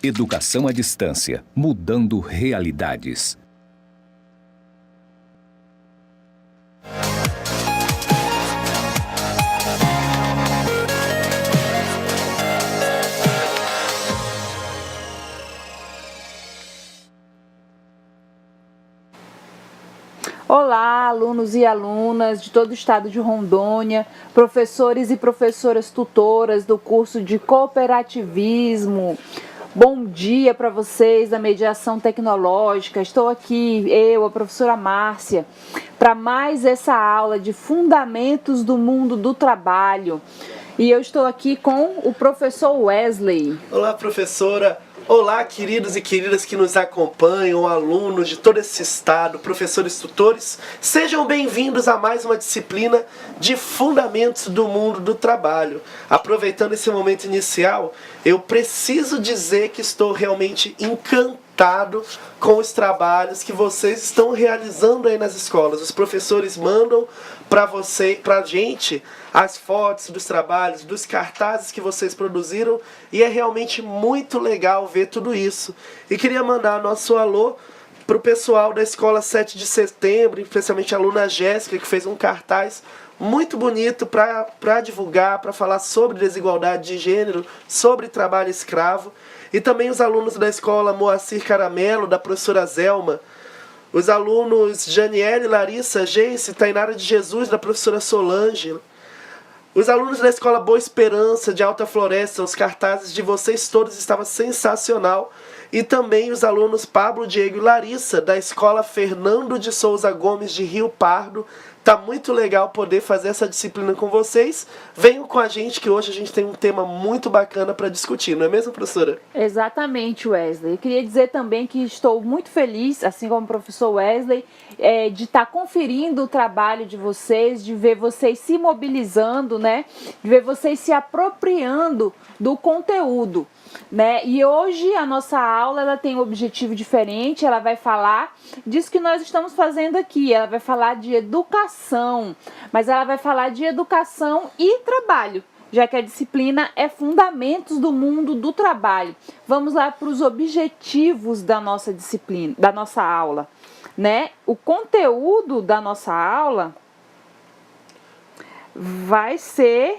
Educação à distância, mudando realidades. Olá, alunos e alunas de todo o estado de Rondônia, professores e professoras tutoras do curso de Cooperativismo. Bom dia para vocês da Mediação Tecnológica. Estou aqui, eu, a professora Márcia, para mais essa aula de Fundamentos do Mundo do Trabalho. E eu estou aqui com o professor Wesley. Olá, professora. Olá, queridos e queridas que nos acompanham, alunos de todo esse estado, professores tutores. Sejam bem-vindos a mais uma disciplina de Fundamentos do Mundo do Trabalho. Aproveitando esse momento inicial, eu preciso dizer que estou realmente encantado com os trabalhos que vocês estão realizando aí nas escolas. Os professores mandam pra gente as fotos dos trabalhos, dos cartazes que vocês produziram, e é realmente muito legal ver tudo isso. E queria mandar nosso alô pro pessoal da Escola 7 de Setembro, especialmente a aluna Jéssica, que fez um cartaz muito bonito para divulgar, para falar sobre desigualdade de gênero, sobre trabalho escravo. E também os alunos da Escola Moacir Caramelo, da professora Zelma, os alunos Janiele, Larissa, Geice, Tainara de Jesus, da professora Solange, os alunos da Escola Boa Esperança, de Alta Floresta, os cartazes de vocês todos estavam sensacional. E também os alunos Pablo, Diego e Larissa, da Escola Fernando de Souza Gomes, de Rio Pardo. Tá muito legal poder fazer essa disciplina com vocês. Venham com a gente que hoje a gente tem um tema muito bacana para discutir, não é mesmo, professora? Exatamente, Wesley. Eu queria dizer também que estou muito feliz, assim como o professor Wesley, de estar conferindo o trabalho de vocês, de ver vocês se mobilizando, né? De ver vocês se apropriando do conteúdo, né? E hoje a nossa aula ela tem um objetivo diferente. Ela vai falar disso que nós estamos fazendo aqui. Ela vai falar de educação, mas ela vai falar de educação e trabalho, já que a disciplina é Fundamentos do Mundo do Trabalho. Vamos lá para os objetivos da nossa disciplina, da nossa aula, né? O conteúdo da nossa aula vai ser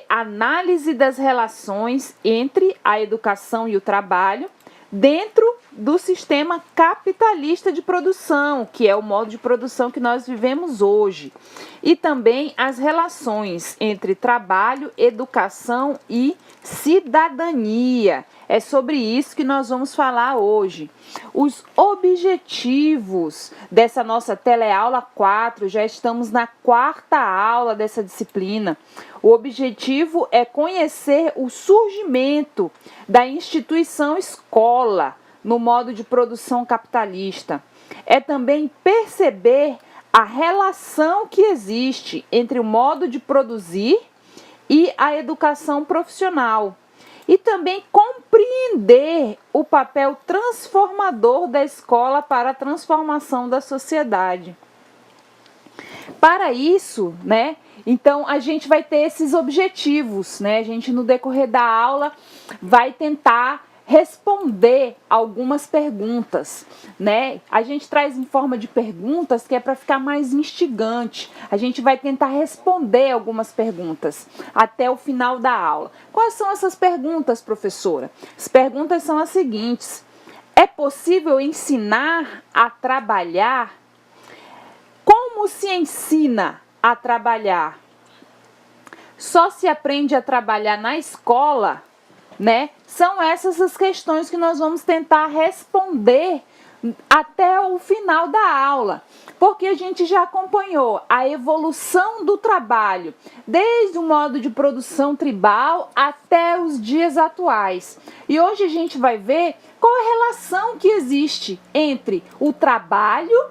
análise das relações entre a educação e o trabalho dentro do sistema capitalista de produção, que é o modo de produção que nós vivemos hoje. E também as relações entre trabalho, educação e cidadania. É sobre isso que nós vamos falar hoje. Os objetivos dessa nossa teleaula 4, já estamos na 4ª aula dessa disciplina. O objetivo é conhecer o surgimento da instituição escola no modo de produção capitalista. É também perceber a relação que existe entre o modo de produzir e a educação profissional. E também compreender o papel transformador da escola para a transformação da sociedade. Para isso, né, então a gente vai ter esses objetivos, né? A gente no decorrer da aula vai tentar responder algumas perguntas, né? A gente traz em forma de perguntas que é para ficar mais instigante. A gente vai tentar responder algumas perguntas até o final da aula. Quais são essas perguntas, professora? As perguntas são as seguintes: é possível ensinar a trabalhar? Como se ensina a trabalhar? Só se aprende a trabalhar na escola, né? São essas as questões que nós vamos tentar responder até o final da aula, porque a gente já acompanhou a evolução do trabalho, desde o modo de produção tribal até os dias atuais. E hoje a gente vai ver qual a relação que existe entre o trabalho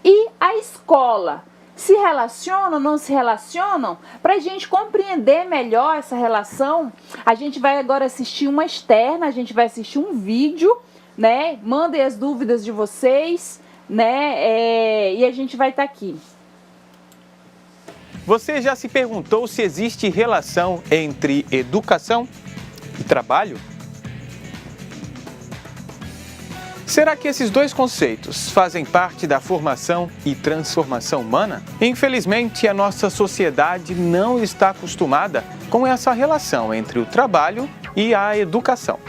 e a escola. Se relacionam, não se relacionam? Para a gente compreender melhor essa relação, a gente vai agora assistir uma externa, a gente vai assistir um vídeo, né? Mandem as dúvidas de vocês, né? E a gente vai estar aqui. Você já se perguntou se existe relação entre educação e trabalho? Será que esses dois conceitos fazem parte da formação e transformação humana? Infelizmente, a nossa sociedade não está acostumada com essa relação entre o trabalho e a educação.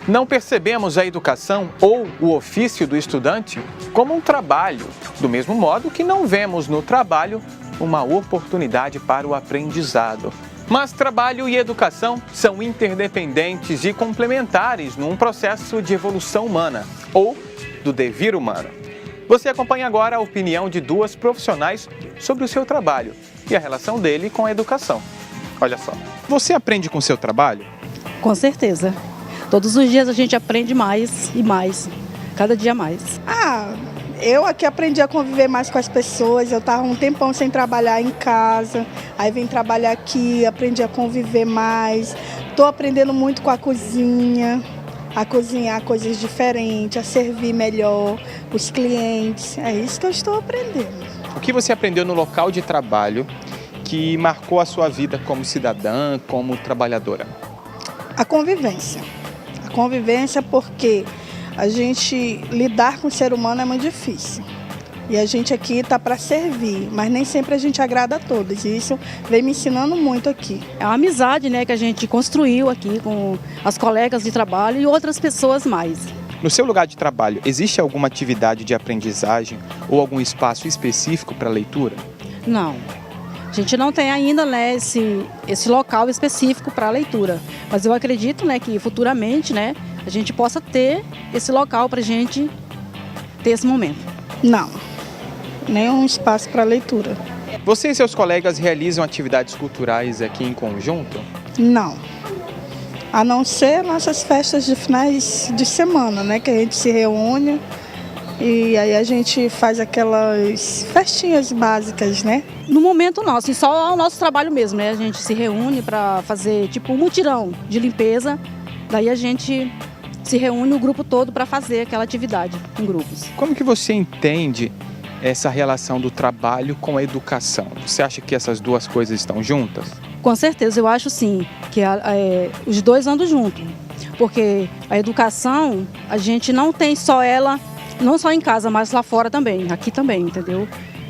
Não percebemos a educação ou o ofício do estudante como um trabalho, do mesmo modo que não vemos no trabalho uma oportunidade para o aprendizado. Mas trabalho e educação são interdependentes e complementares num processo de evolução humana, ou do devir humano. Você acompanha agora a opinião de duas profissionais sobre o seu trabalho e a relação dele com a educação. Olha só, você aprende com o seu trabalho? Com certeza. Todos os dias a gente aprende mais e mais, cada dia mais. Eu aqui aprendi a conviver mais com as pessoas, eu estava um tempão sem trabalhar em casa, aí vim trabalhar aqui, aprendi a conviver mais, estou aprendendo muito com a cozinha, a cozinhar coisas diferentes, a servir melhor os clientes, é isso que eu estou aprendendo. O que você aprendeu no local de trabalho que marcou a sua vida como cidadã, como trabalhadora? A convivência porque a gente lidar com o ser humano é muito difícil. E a gente aqui está para servir, mas nem sempre a gente agrada a todos. E isso vem me ensinando muito aqui. É uma amizade, né, que a gente construiu aqui com as colegas de trabalho e outras pessoas mais. No seu lugar de trabalho, existe alguma atividade de aprendizagem ou algum espaço específico para leitura? Não. A gente não tem ainda, né, esse local específico para leitura. Mas eu acredito, né, que futuramente, né, a gente possa ter esse local para a gente ter esse momento. Não, nenhum espaço para leitura. Você e seus colegas realizam atividades culturais aqui em conjunto? Não, a não ser nossas festas de finais de semana, né, que a gente se reúne e aí a gente faz aquelas festinhas básicas, né? No momento não, assim, só o nosso trabalho mesmo, né? A gente se reúne para fazer tipo um mutirão de limpeza, daí a gente se reúne o grupo todo para fazer aquela atividade em grupos. Como que você entende essa relação do trabalho com a educação? Você acha que essas duas coisas estão juntas? Com certeza, eu acho sim, que os dois andam juntos, porque a educação, a gente não tem só ela, não só em casa, mas lá fora também, aqui também, entendeu?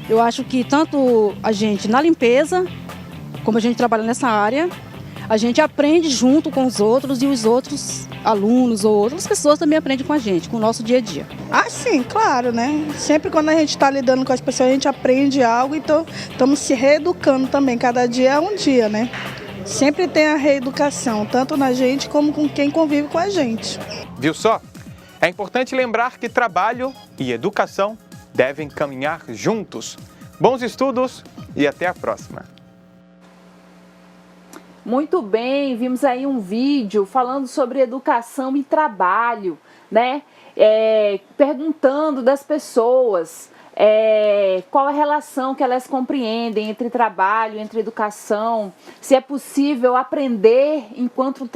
Eu acho que tanto a gente na limpeza, como a gente trabalha nessa área, a gente aprende junto com os outros e os outros alunos ou outras pessoas também aprendem com a gente, com o nosso dia a dia. Ah, sim, claro, né? Sempre quando a gente está lidando com as pessoas, a gente aprende algo, então estamos se reeducando também, cada dia é um dia, né? Sempre tem a reeducação, tanto na gente como com quem convive com a gente. Viu só? É importante lembrar que trabalho e educação devem caminhar juntos. Bons estudos e até a próxima. Muito bem, vimos aí um vídeo falando sobre educação e trabalho, né? Perguntando das pessoas qual a relação que elas compreendem entre trabalho, entre educação, se é possível aprender enquanto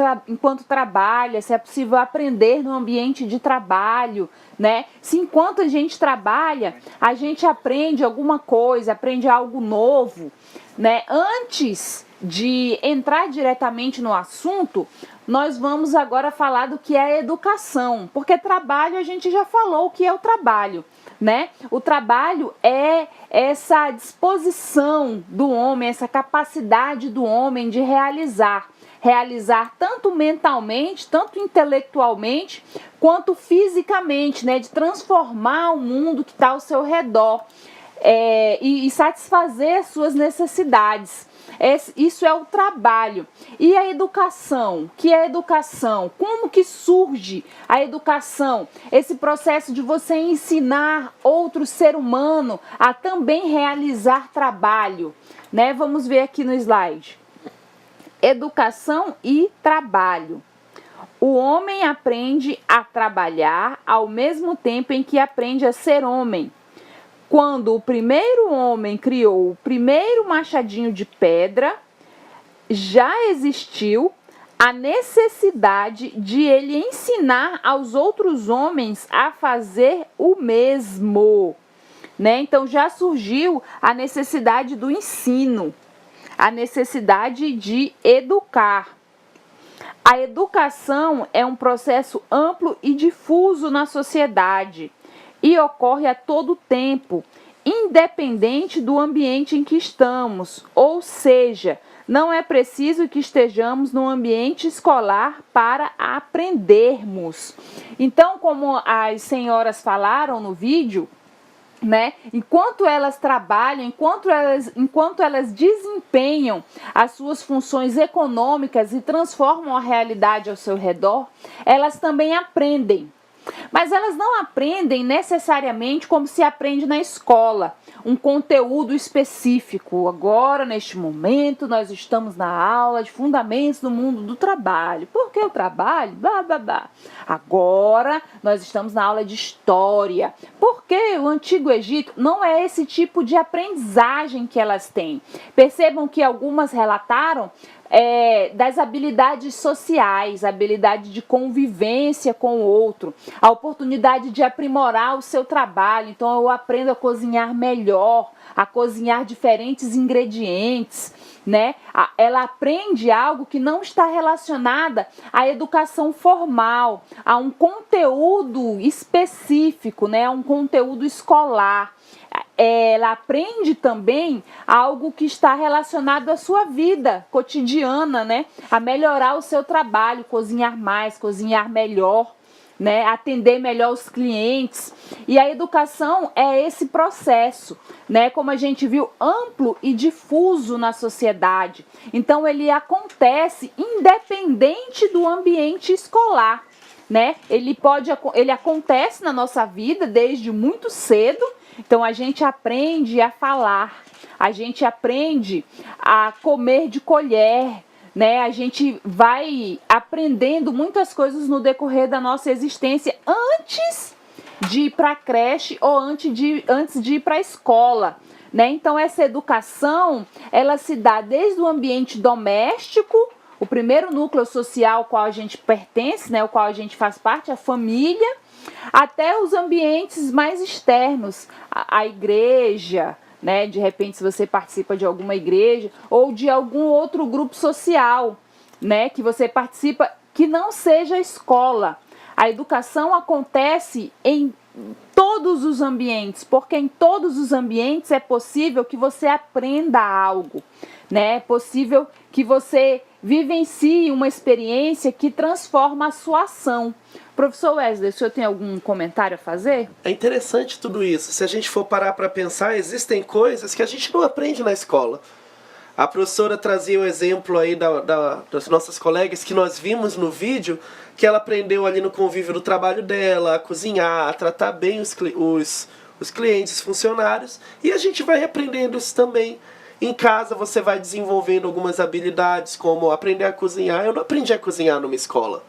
trabalha, se é possível aprender no ambiente de trabalho, né? Se enquanto a gente trabalha, a gente aprende alguma coisa, aprende algo novo, né? Antes de entrar diretamente no assunto, nós vamos agora falar do que é educação, porque trabalho a gente já falou o que é o trabalho, né? O trabalho é essa disposição do homem, essa capacidade do homem de realizar tanto mentalmente, tanto intelectualmente, quanto fisicamente, né? De transformar o mundo que está ao seu redor e satisfazer suas necessidades. Isso é o trabalho. E a educação? Que é a educação? Como que surge a educação? Esse processo de você ensinar outro ser humano a também realizar trabalho, né? Vamos ver aqui no slide. Educação e trabalho. O homem aprende a trabalhar ao mesmo tempo em que aprende a ser homem. Quando o primeiro homem criou o primeiro machadinho de pedra, já existiu a necessidade de ele ensinar aos outros homens a fazer o mesmo, né? Então já surgiu a necessidade do ensino, a necessidade de educar. A educação é um processo amplo e difuso na sociedade e ocorre a todo tempo, independente do ambiente em que estamos, ou seja, não é preciso que estejamos no ambiente escolar para aprendermos. Então, como as senhoras falaram no vídeo, né? Enquanto elas trabalham, enquanto elas desempenham as suas funções econômicas e transformam a realidade ao seu redor, elas também aprendem. Mas elas não aprendem necessariamente como se aprende na escola, um conteúdo específico. Agora, neste momento, nós estamos na aula de fundamentos do mundo do trabalho. Por que o trabalho? Blá, blá, blá. Agora, nós estamos na aula de história. Por que o Antigo Egito? Não é esse tipo de aprendizagem que elas têm. Percebam que algumas relataram das habilidades sociais, a habilidade de convivência com o outro, a oportunidade de aprimorar o seu trabalho. Então eu aprendo a cozinhar melhor, a cozinhar diferentes ingredientes, né? Ela aprende algo que não está relacionada à educação formal, a um conteúdo específico, né? A um conteúdo escolar. Ela aprende também algo que está relacionado à sua vida cotidiana, né? A melhorar o seu trabalho, cozinhar mais, cozinhar melhor, né? Atender melhor os clientes. E a educação é esse processo, né? Como a gente viu, amplo e difuso na sociedade. Então ele acontece independente do ambiente escolar, né? Ele acontece na nossa vida desde muito cedo. Então a gente aprende a falar, a gente aprende a comer de colher, né? A gente vai aprendendo muitas coisas no decorrer da nossa existência antes de ir para a creche ou antes de ir para a escola, né? Então essa educação, ela se dá desde o ambiente doméstico, o primeiro núcleo social ao qual a gente pertence, né? O qual a gente faz parte, a família, até os ambientes mais externos, a igreja, né? De repente, se você participa de alguma igreja ou de algum outro grupo social, né? Que você participa, que não seja a escola. A educação acontece em todos os ambientes, porque em todos os ambientes é possível que você aprenda algo, né? É possível que você vivencie uma experiência que transforma a sua ação. Professor Wesley, o senhor tem algum comentário a fazer? É interessante tudo isso. Se a gente for parar para pensar, existem coisas que a gente não aprende na escola. A professora trazia o exemplo aí das nossas colegas que nós vimos no vídeo, que ela aprendeu ali no convívio do trabalho dela, a cozinhar, a tratar bem os clientes, os funcionários, e a gente vai aprendendo isso também. Em casa você vai desenvolvendo algumas habilidades, como aprender a cozinhar. Eu não aprendi a cozinhar numa escola.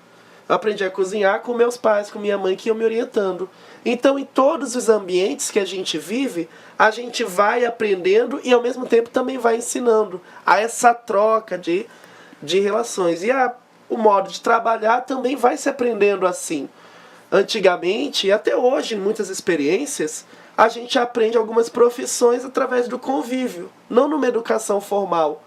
Eu aprendi a cozinhar com meus pais, com minha mãe, que iam me orientando. Então, em todos os ambientes que a gente vive, a gente vai aprendendo e, ao mesmo tempo, também vai ensinando a essa troca de relações. E o modo de trabalhar também vai se aprendendo assim. Antigamente, e até hoje, em muitas experiências, a gente aprende algumas profissões através do convívio, não numa educação formal.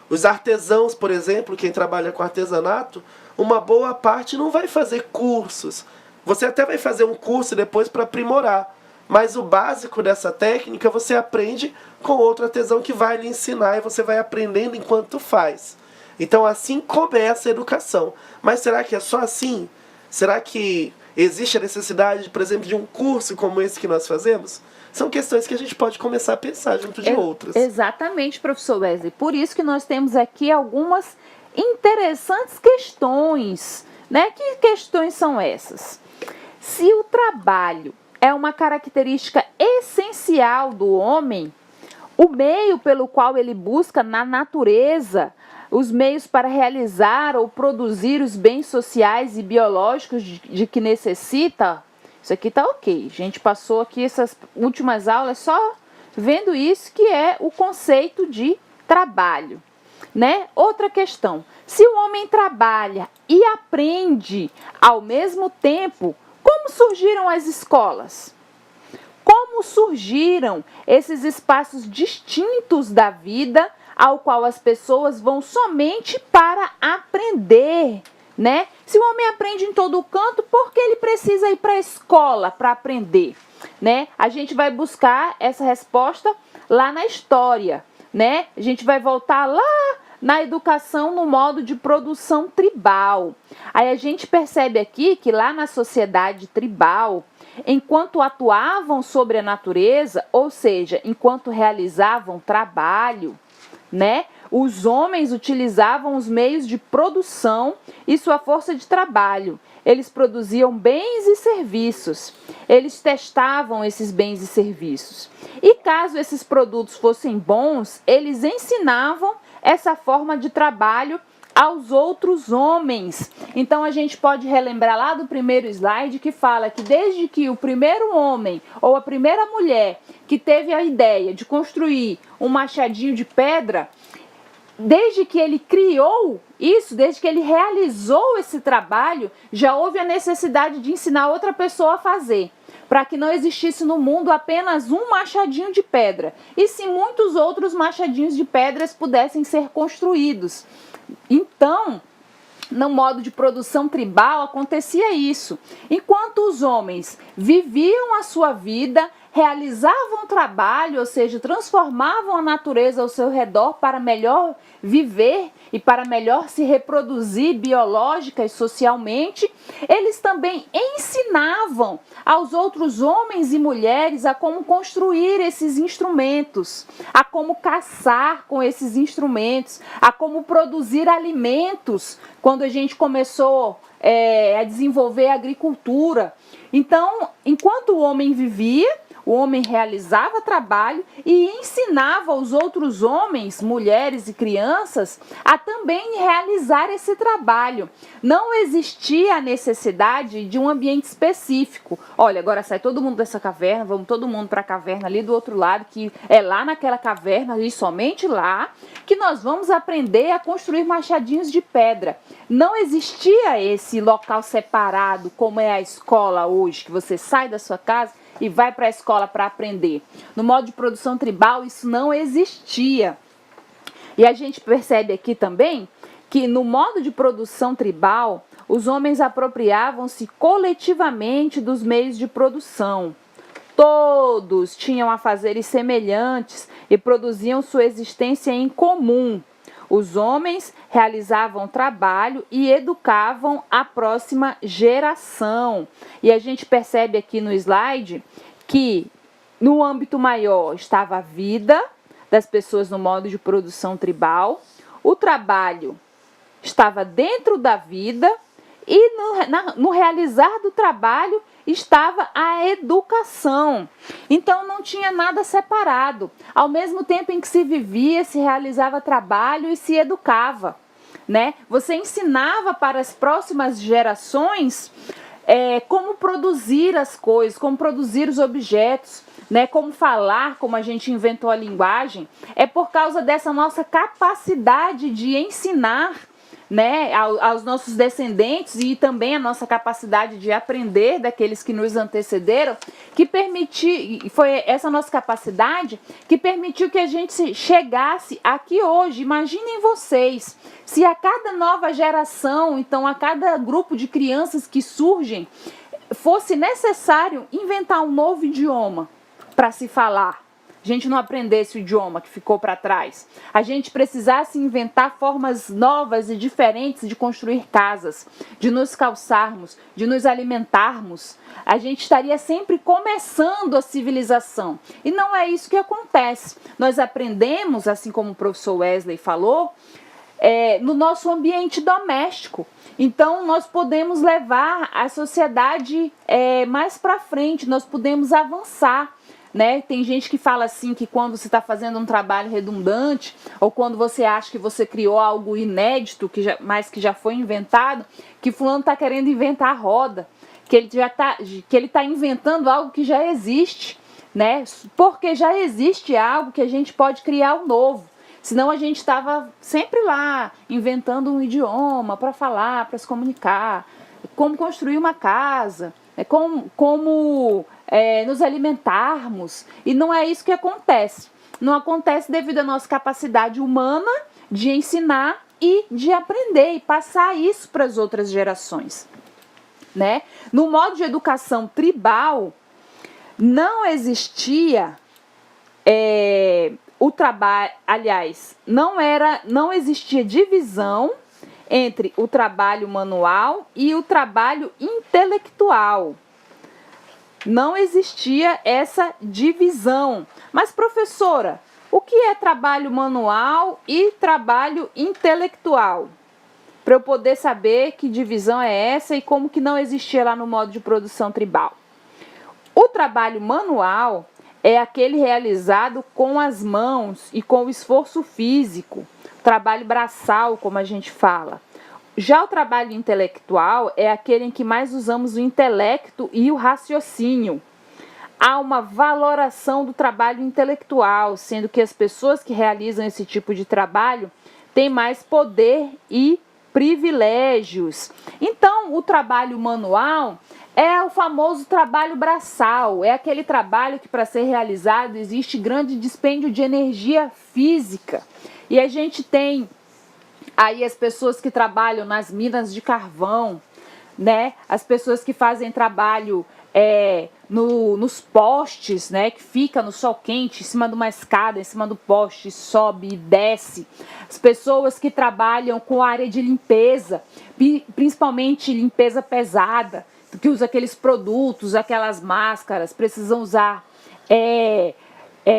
Os artesãos, por exemplo, quem trabalha com artesanato, uma boa parte não vai fazer cursos. Você até vai fazer um curso depois para aprimorar. Mas o básico dessa técnica você aprende com outro artesão que vai lhe ensinar e você vai aprendendo enquanto faz. Então assim começa a educação. Mas será que é só assim? Será que existe a necessidade, por exemplo, de um curso como esse que nós fazemos? São questões que a gente pode começar a pensar junto de outras. Exatamente, professor Wesley. Por isso que nós temos aqui algumas interessantes questões, né? Que questões são essas? Se o trabalho é uma característica essencial do homem, o meio pelo qual ele busca na natureza os meios para realizar ou produzir os bens sociais e biológicos de que necessita, isso aqui tá ok. A gente passou aqui essas últimas aulas só vendo isso, que é o conceito de trabalho, né? Outra questão, se o homem trabalha e aprende ao mesmo tempo, como surgiram as escolas? Como surgiram esses espaços distintos da vida ao qual as pessoas vão somente para aprender, né? Se o homem aprende em todo canto, por que ele precisa ir para a escola para aprender, né? A gente vai buscar essa resposta lá na história, né? A gente vai voltar lá na educação no modo de produção tribal. Aí a gente percebe aqui que lá na sociedade tribal, enquanto atuavam sobre a natureza, ou seja, enquanto realizavam trabalho, né? Os homens utilizavam os meios de produção e sua força de trabalho. Eles produziam bens e serviços. Eles testavam esses bens e serviços. E caso esses produtos fossem bons, eles ensinavam essa forma de trabalho aos outros homens. Então a gente pode relembrar lá do primeiro slide que fala que desde que o primeiro homem ou a primeira mulher que teve a ideia de construir um machadinho de pedra, desde que ele criou isso, desde que ele realizou esse trabalho, já houve a necessidade de ensinar outra pessoa a fazer, para que não existisse no mundo apenas um machadinho de pedra, e sim muitos outros machadinhos de pedras pudessem ser construídos. Então, no modo de produção tribal acontecia isso. Enquanto os homens viviam a sua vida, realizavam trabalho, ou seja, transformavam a natureza ao seu redor para melhor viver e para melhor se reproduzir biológica e socialmente, eles também ensinavam aos outros homens e mulheres a como construir esses instrumentos, a como caçar com esses instrumentos, a como produzir alimentos, quando a gente começou a desenvolver a agricultura. Então, enquanto o homem vivia, o homem realizava trabalho e ensinava os outros homens, mulheres e crianças a também realizar esse trabalho. Não existia a necessidade de um ambiente específico. Olha, agora sai todo mundo dessa caverna, vamos todo mundo para a caverna ali do outro lado, que é lá naquela caverna e somente lá que nós vamos aprender a construir machadinhos de pedra. Não existia esse local separado como é a escola hoje, que você sai da sua casa e vai para a escola para aprender. No modo de produção tribal, isso não existia. E a gente percebe aqui também que no modo de produção tribal, os homens apropriavam-se coletivamente dos meios de produção. Todos tinham afazeres semelhantes e produziam sua existência em comum. Os homens realizavam trabalho e educavam a próxima geração. E a gente percebe aqui no slide que no âmbito maior estava a vida das pessoas no modo de produção tribal, o trabalho estava dentro da vida e no realizar do trabalho estava a educação. Então não tinha nada separado. Ao mesmo tempo em que se vivia, se realizava trabalho e se educava, né? Você ensinava para as próximas gerações como produzir as coisas, como produzir os objetos, né? Como falar, como a gente inventou a linguagem. É por causa dessa nossa capacidade de ensinar, né, aos nossos descendentes e também a nossa capacidade de aprender daqueles que nos antecederam, que foi essa nossa capacidade que permitiu que a gente chegasse aqui hoje. Imaginem vocês, se a cada nova geração, então a cada grupo de crianças que surgem, fosse necessário inventar um novo idioma para se falar, a gente não aprendesse o idioma que ficou para trás, a gente precisasse inventar formas novas e diferentes de construir casas, de nos calçarmos, de nos alimentarmos, a gente estaria sempre começando a civilização. E não é isso que acontece. Nós aprendemos, assim como o professor Wesley falou, no nosso ambiente doméstico. Então, nós podemos levar a sociedade mais para frente, nós podemos avançar. Né? Tem gente que fala assim que quando você está fazendo um trabalho redundante ou quando você acha que você criou algo inédito, mas que já foi inventado, que fulano está querendo inventar a roda, que ele está inventando algo que já existe, né? Porque já existe algo que a gente pode criar um novo. Senão a gente estava sempre lá inventando um idioma para falar, para se comunicar, como construir uma casa, como nos alimentarmos. E não é isso que acontece. Não acontece devido à nossa capacidade humana de ensinar e de aprender e passar isso para as outras gerações, né? No modo de educação tribal, não existia o trabalho, aliás, não existia divisão entre o trabalho manual e o trabalho intelectual. Não existia essa divisão. Mas, professora, o que é trabalho manual e trabalho intelectual? Para eu poder saber que divisão é essa e como que não existia lá no modo de produção tribal. O trabalho manual é aquele realizado com as mãos e com o esforço físico, trabalho braçal, como a gente fala. Já o trabalho intelectual é aquele em que mais usamos o intelecto e o raciocínio. Há uma valoração do trabalho intelectual, sendo que as pessoas que realizam esse tipo de trabalho têm mais poder e privilégios. Então, o trabalho manual é o famoso trabalho braçal, é aquele trabalho que, para ser realizado, existe grande dispêndio de energia física. E a gente tem aí as pessoas que trabalham nas minas de carvão, né? As pessoas que fazem trabalho nos postes, né? Que fica no sol quente, em cima de uma escada, em cima do poste, sobe e desce. As pessoas que trabalham com a área de limpeza, principalmente limpeza pesada, que usa aqueles produtos, aquelas máscaras, precisam usar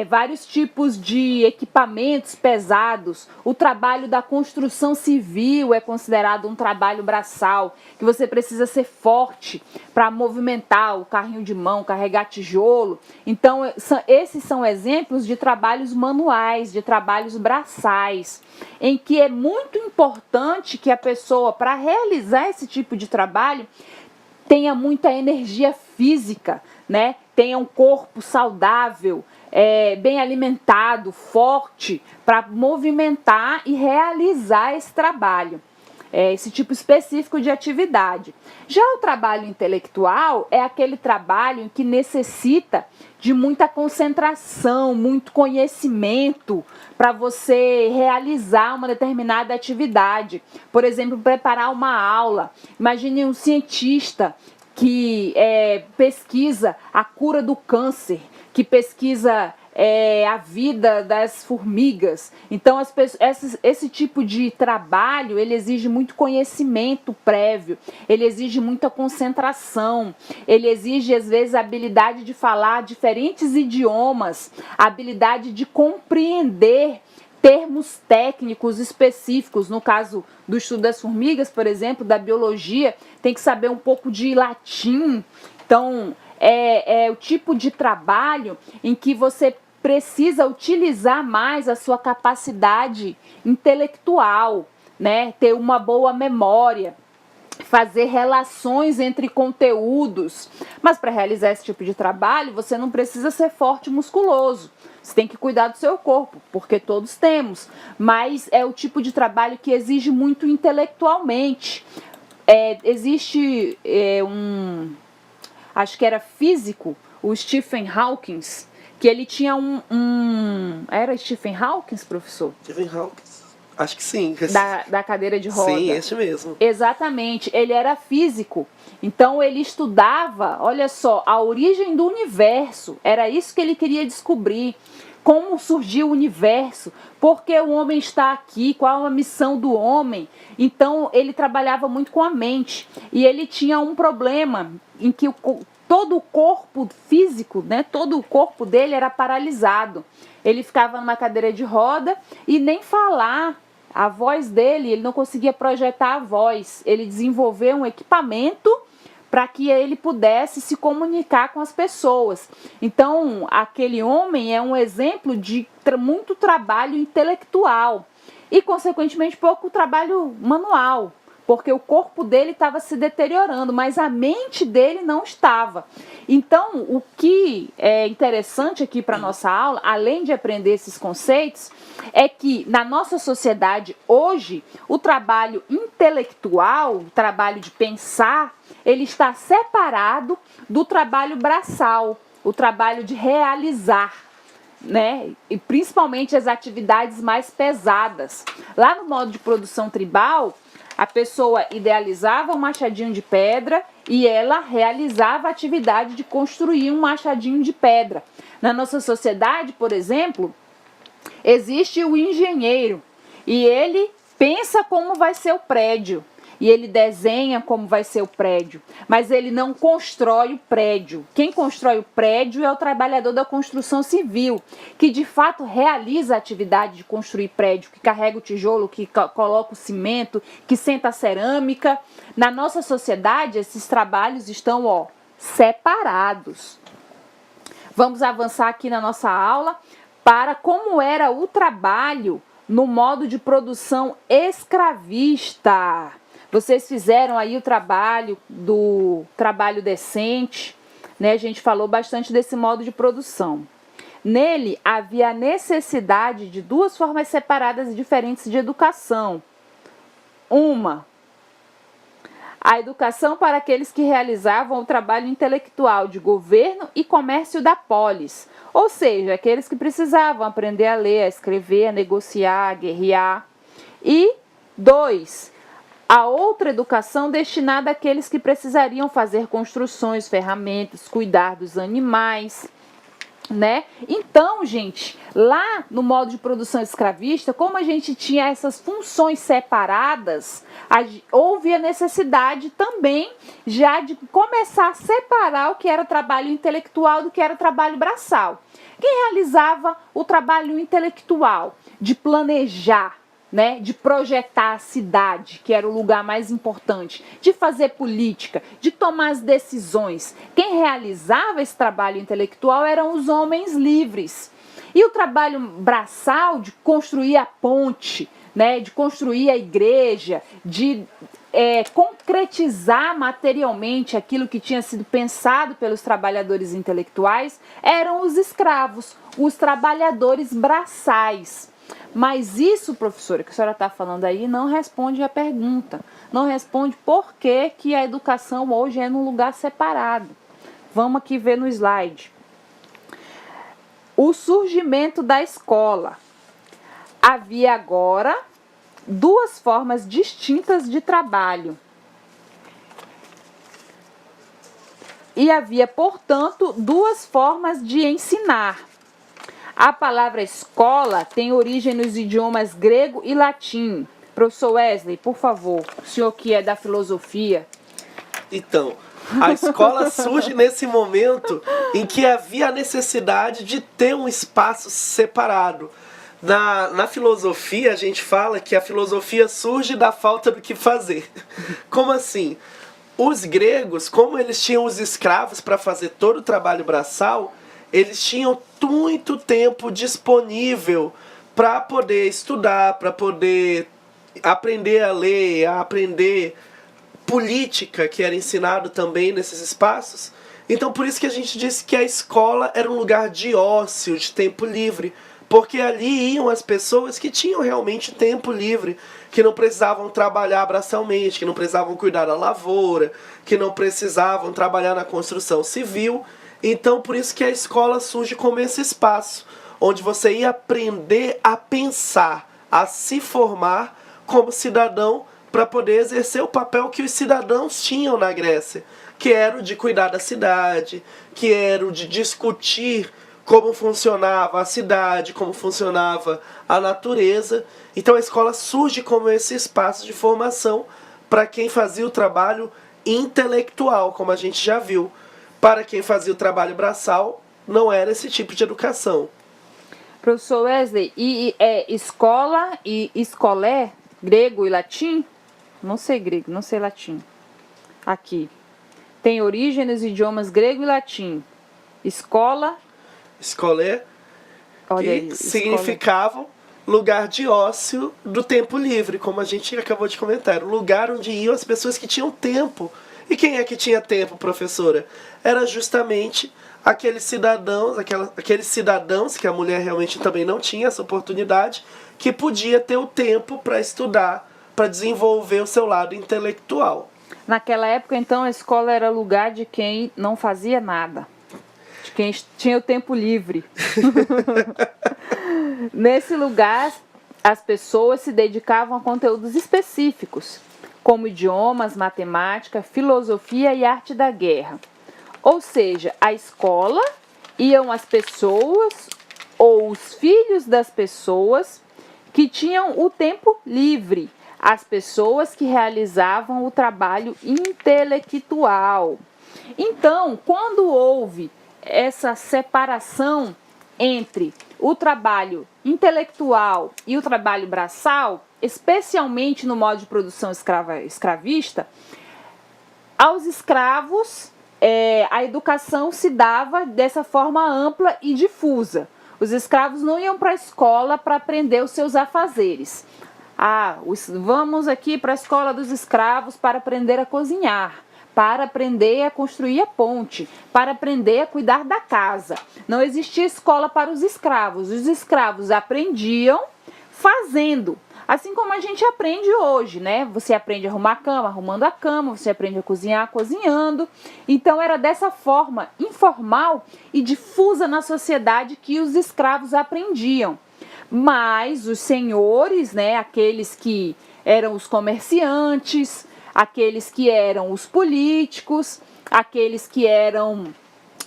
vários tipos de equipamentos pesados. O trabalho da construção civil é considerado um trabalho braçal, que você precisa ser forte para movimentar o carrinho de mão, carregar tijolo. Então, esses são exemplos de trabalhos manuais, de trabalhos braçais, em que é muito importante que a pessoa, para realizar esse tipo de trabalho, tenha muita energia física, né? Tenha um corpo saudável, bem alimentado, forte, para movimentar e realizar esse trabalho, esse tipo específico de atividade. Já o trabalho intelectual é aquele trabalho que necessita de muita concentração, muito conhecimento para você realizar uma determinada atividade. Por exemplo, preparar uma aula. Imagine um cientista que pesquisa a cura do câncer, que pesquisa a vida das formigas. Então, esse tipo de trabalho, ele exige muito conhecimento prévio, ele exige muita concentração, ele exige, às vezes, a habilidade de falar diferentes idiomas, a habilidade de compreender termos técnicos específicos. No caso do estudo das formigas, por exemplo, da biologia, tem que saber um pouco de latim. Então, é o tipo de trabalho em que você precisa utilizar mais a sua capacidade intelectual, né? Ter uma boa memória, fazer relações entre conteúdos. Mas para realizar esse tipo de trabalho, você não precisa ser forte e musculoso. Você tem que cuidar do seu corpo, porque todos temos. Mas é o tipo de trabalho que exige muito intelectualmente. Existe acho que era físico, o Stephen Hawking, que ele tinha Era Stephen Hawking, professor? Stephen Hawking, acho que sim. Da cadeira de roda. Sim, esse mesmo. Exatamente, ele era físico. Então ele estudava, olha só, a origem do universo. Era isso que ele queria descobrir. Como surgiu o universo, por que o homem está aqui, qual a missão do homem. Então ele trabalhava muito com a mente. E ele tinha um problema em que todo o corpo físico, né, todo o corpo dele era paralisado. Ele ficava numa cadeira de roda e nem falar. A voz dele, ele não conseguia projetar a voz. Ele desenvolveu um equipamento para que ele pudesse se comunicar com as pessoas. Então, aquele homem é um exemplo de muito trabalho intelectual e, consequentemente, pouco trabalho manual, porque o corpo dele estava se deteriorando, mas a mente dele não estava. Então, o que é interessante aqui para a nossa aula, além de aprender esses conceitos, é que na nossa sociedade hoje, o trabalho intelectual, o trabalho de pensar, ele está separado do trabalho braçal, o trabalho de realizar. né? E principalmente as atividades mais pesadas. Lá no modo de produção tribal, a pessoa idealizava um machadinho de pedra e ela realizava a atividade de construir um machadinho de pedra. Na nossa sociedade, por exemplo, existe o engenheiro e ele pensa como vai ser o prédio. E ele desenha como vai ser o prédio, mas ele não constrói o prédio. Quem constrói o prédio é o trabalhador da construção civil, que de fato realiza a atividade de construir prédio, que carrega o tijolo, que coloca o cimento, que senta a cerâmica. Na nossa sociedade, esses trabalhos estão, separados. Vamos avançar aqui na nossa aula para como era o trabalho no modo de produção escravista. Vocês fizeram aí o trabalho do trabalho decente, né? A gente falou bastante desse modo de produção. Nele havia a necessidade de duas formas separadas e diferentes de educação. Uma, a educação para aqueles que realizavam o trabalho intelectual de governo e comércio da polis, ou seja, aqueles que precisavam aprender a ler, a escrever, a negociar, a guerrear. E dois, a outra educação destinada àqueles que precisariam fazer construções, ferramentas, cuidar dos animais, né? Então, gente, lá no modo de produção escravista, como a gente tinha essas funções separadas, houve a necessidade também já de começar a separar o que era trabalho intelectual do que era trabalho braçal. Quem realizava o trabalho intelectual de planejar, né, de projetar a cidade, que era o lugar mais importante, de fazer política, de tomar as decisões. Quem realizava esse trabalho intelectual eram os homens livres. E o trabalho braçal de construir a ponte, né, de construir a igreja, de concretizar materialmente aquilo que tinha sido pensado pelos trabalhadores intelectuais, eram os escravos, os trabalhadores braçais. Mas isso, professora, que a senhora está falando aí, não responde à pergunta. Não responde por que a educação hoje é num lugar separado. Vamos aqui ver no slide. O surgimento da escola. Havia agora duas formas distintas de trabalho. E havia, portanto, duas formas de ensinar. A palavra escola tem origem nos idiomas grego e latim. Professor Wesley, por favor, o senhor que é da filosofia. Então, a escola surge nesse momento em que havia a necessidade de ter um espaço separado. Na filosofia, a gente fala que a filosofia surge da falta do que fazer. Como assim? Os gregos, como eles tinham os escravos para fazer todo o trabalho braçal, eles tinham muito tempo disponível para poder estudar, para poder aprender a ler, a aprender política, que era ensinado também nesses espaços. Então, por isso que a gente disse que a escola era um lugar de ócio, de tempo livre, porque ali iam as pessoas que tinham realmente tempo livre, que não precisavam trabalhar braçalmente, que não precisavam cuidar da lavoura, que não precisavam trabalhar na construção civil. Então, por isso que a escola surge como esse espaço, onde você ia aprender a pensar, a se formar como cidadão para poder exercer o papel que os cidadãos tinham na Grécia, que era o de cuidar da cidade, que era o de discutir como funcionava a cidade, como funcionava a natureza. Então a escola surge como esse espaço de formação para quem fazia o trabalho intelectual, como a gente já viu. Para quem fazia o trabalho braçal, não era esse tipo de educação. Professor Wesley, e escola e escolé, grego e latim? Não sei grego, não sei latim. Aqui. Tem origem nos idiomas grego e latim. Escola. Escolé, que significavam lugar de ócio do tempo livre, como a gente acabou de comentar. Era um lugar onde iam as pessoas que tinham tempo. E quem é que tinha tempo, professora? Era justamente aqueles cidadãos, que a mulher realmente também não tinha essa oportunidade, que podia ter o tempo para estudar, para desenvolver o seu lado intelectual. Naquela época, então, a escola era lugar de quem não fazia nada. de quem tinha o tempo livre. Nesse lugar, as pessoas se dedicavam a conteúdos específicos, como idiomas, matemática, filosofia e arte da guerra. Ou seja, à escola iam as pessoas ou os filhos das pessoas que tinham o tempo livre, as pessoas que realizavam o trabalho intelectual. Então, quando houve essa separação entre o trabalho intelectual e o trabalho braçal, especialmente no modo de produção escravista, aos escravos a educação se dava dessa forma ampla e difusa. Os escravos não iam para a escola para aprender os seus afazeres. Vamos aqui para a escola dos escravos para aprender a cozinhar, para aprender a construir a ponte, para aprender a cuidar da casa. Não existia escola para os escravos. Os escravos aprendiam fazendo. Assim como a gente aprende hoje, né? Você aprende a arrumar a cama, arrumando a cama, você aprende a cozinhar, cozinhando. Então era dessa forma informal e difusa na sociedade que os escravos aprendiam. Mas os senhores, né, aqueles que eram os comerciantes, aqueles que eram os políticos, aqueles que eram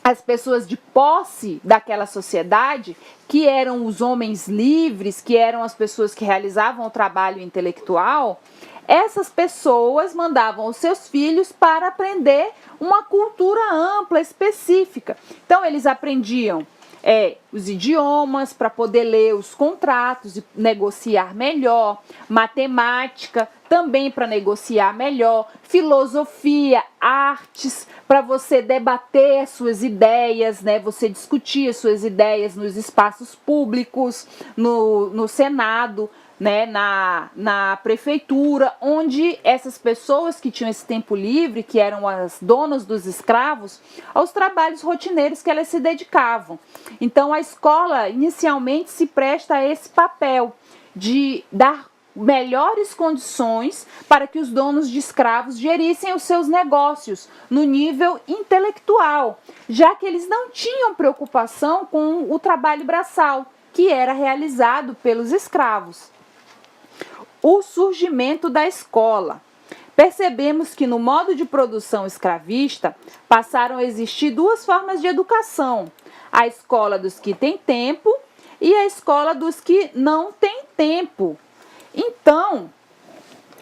as pessoas de posse daquela sociedade, que eram os homens livres, que eram as pessoas que realizavam o trabalho intelectual, essas pessoas mandavam os seus filhos para aprender uma cultura ampla, específica. Então, eles aprendiam os idiomas para poder ler os contratos e negociar melhor, matemática também para negociar melhor, filosofia, artes para você debater as suas ideias, né? Você discutir as suas ideias nos espaços públicos, no Senado, né? na prefeitura, onde essas pessoas que tinham esse tempo livre, que eram as donas dos escravos, aos trabalhos rotineiros que elas se dedicavam. Então a escola inicialmente se presta a esse papel de dar melhores condições para que os donos de escravos gerissem os seus negócios no nível intelectual, já que eles não tinham preocupação com o trabalho braçal, que era realizado pelos escravos. O surgimento da escola. Percebemos que no modo de produção escravista passaram a existir duas formas de educação: a escola dos que têm tempo e a escola dos que não têm tempo. Então,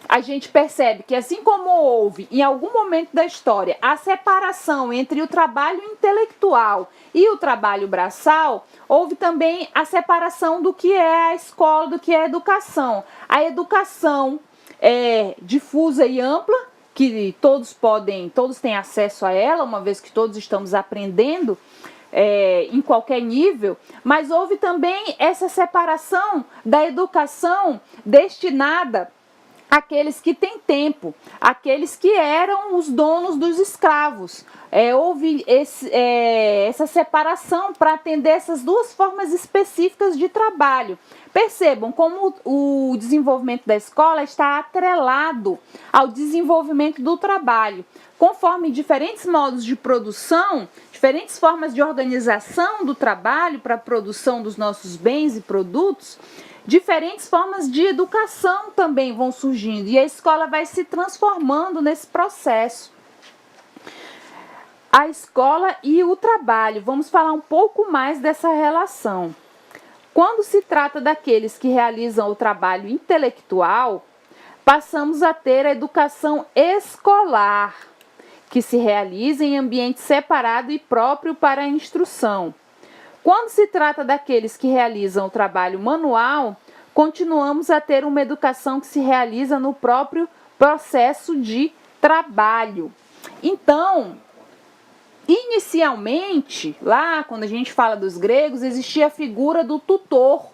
a gente percebe que assim como houve em algum momento da história a separação entre o trabalho intelectual e o trabalho braçal, houve também a separação do que é a escola, do que é a educação. A educação é difusa e ampla, que todos têm acesso a ela, uma vez que todos estamos aprendendo em qualquer nível, mas houve também essa separação da educação destinada àqueles que têm tempo, aqueles que eram os donos dos escravos. Houve essa separação para atender essas duas formas específicas de trabalho. Percebam como o desenvolvimento da escola está atrelado ao desenvolvimento do trabalho. Conforme diferentes modos de produção, diferentes formas de organização do trabalho para a produção dos nossos bens e produtos, diferentes formas de educação também vão surgindo e a escola vai se transformando nesse processo. A escola e o trabalho, vamos falar um pouco mais dessa relação. Quando se trata daqueles que realizam o trabalho intelectual, passamos a ter a educação escolar, que se realiza em ambiente separado e próprio para a instrução. Quando se trata daqueles que realizam o trabalho manual, continuamos a ter uma educação que se realiza no próprio processo de trabalho. Então, inicialmente, lá quando a gente fala dos gregos, existia a figura do tutor.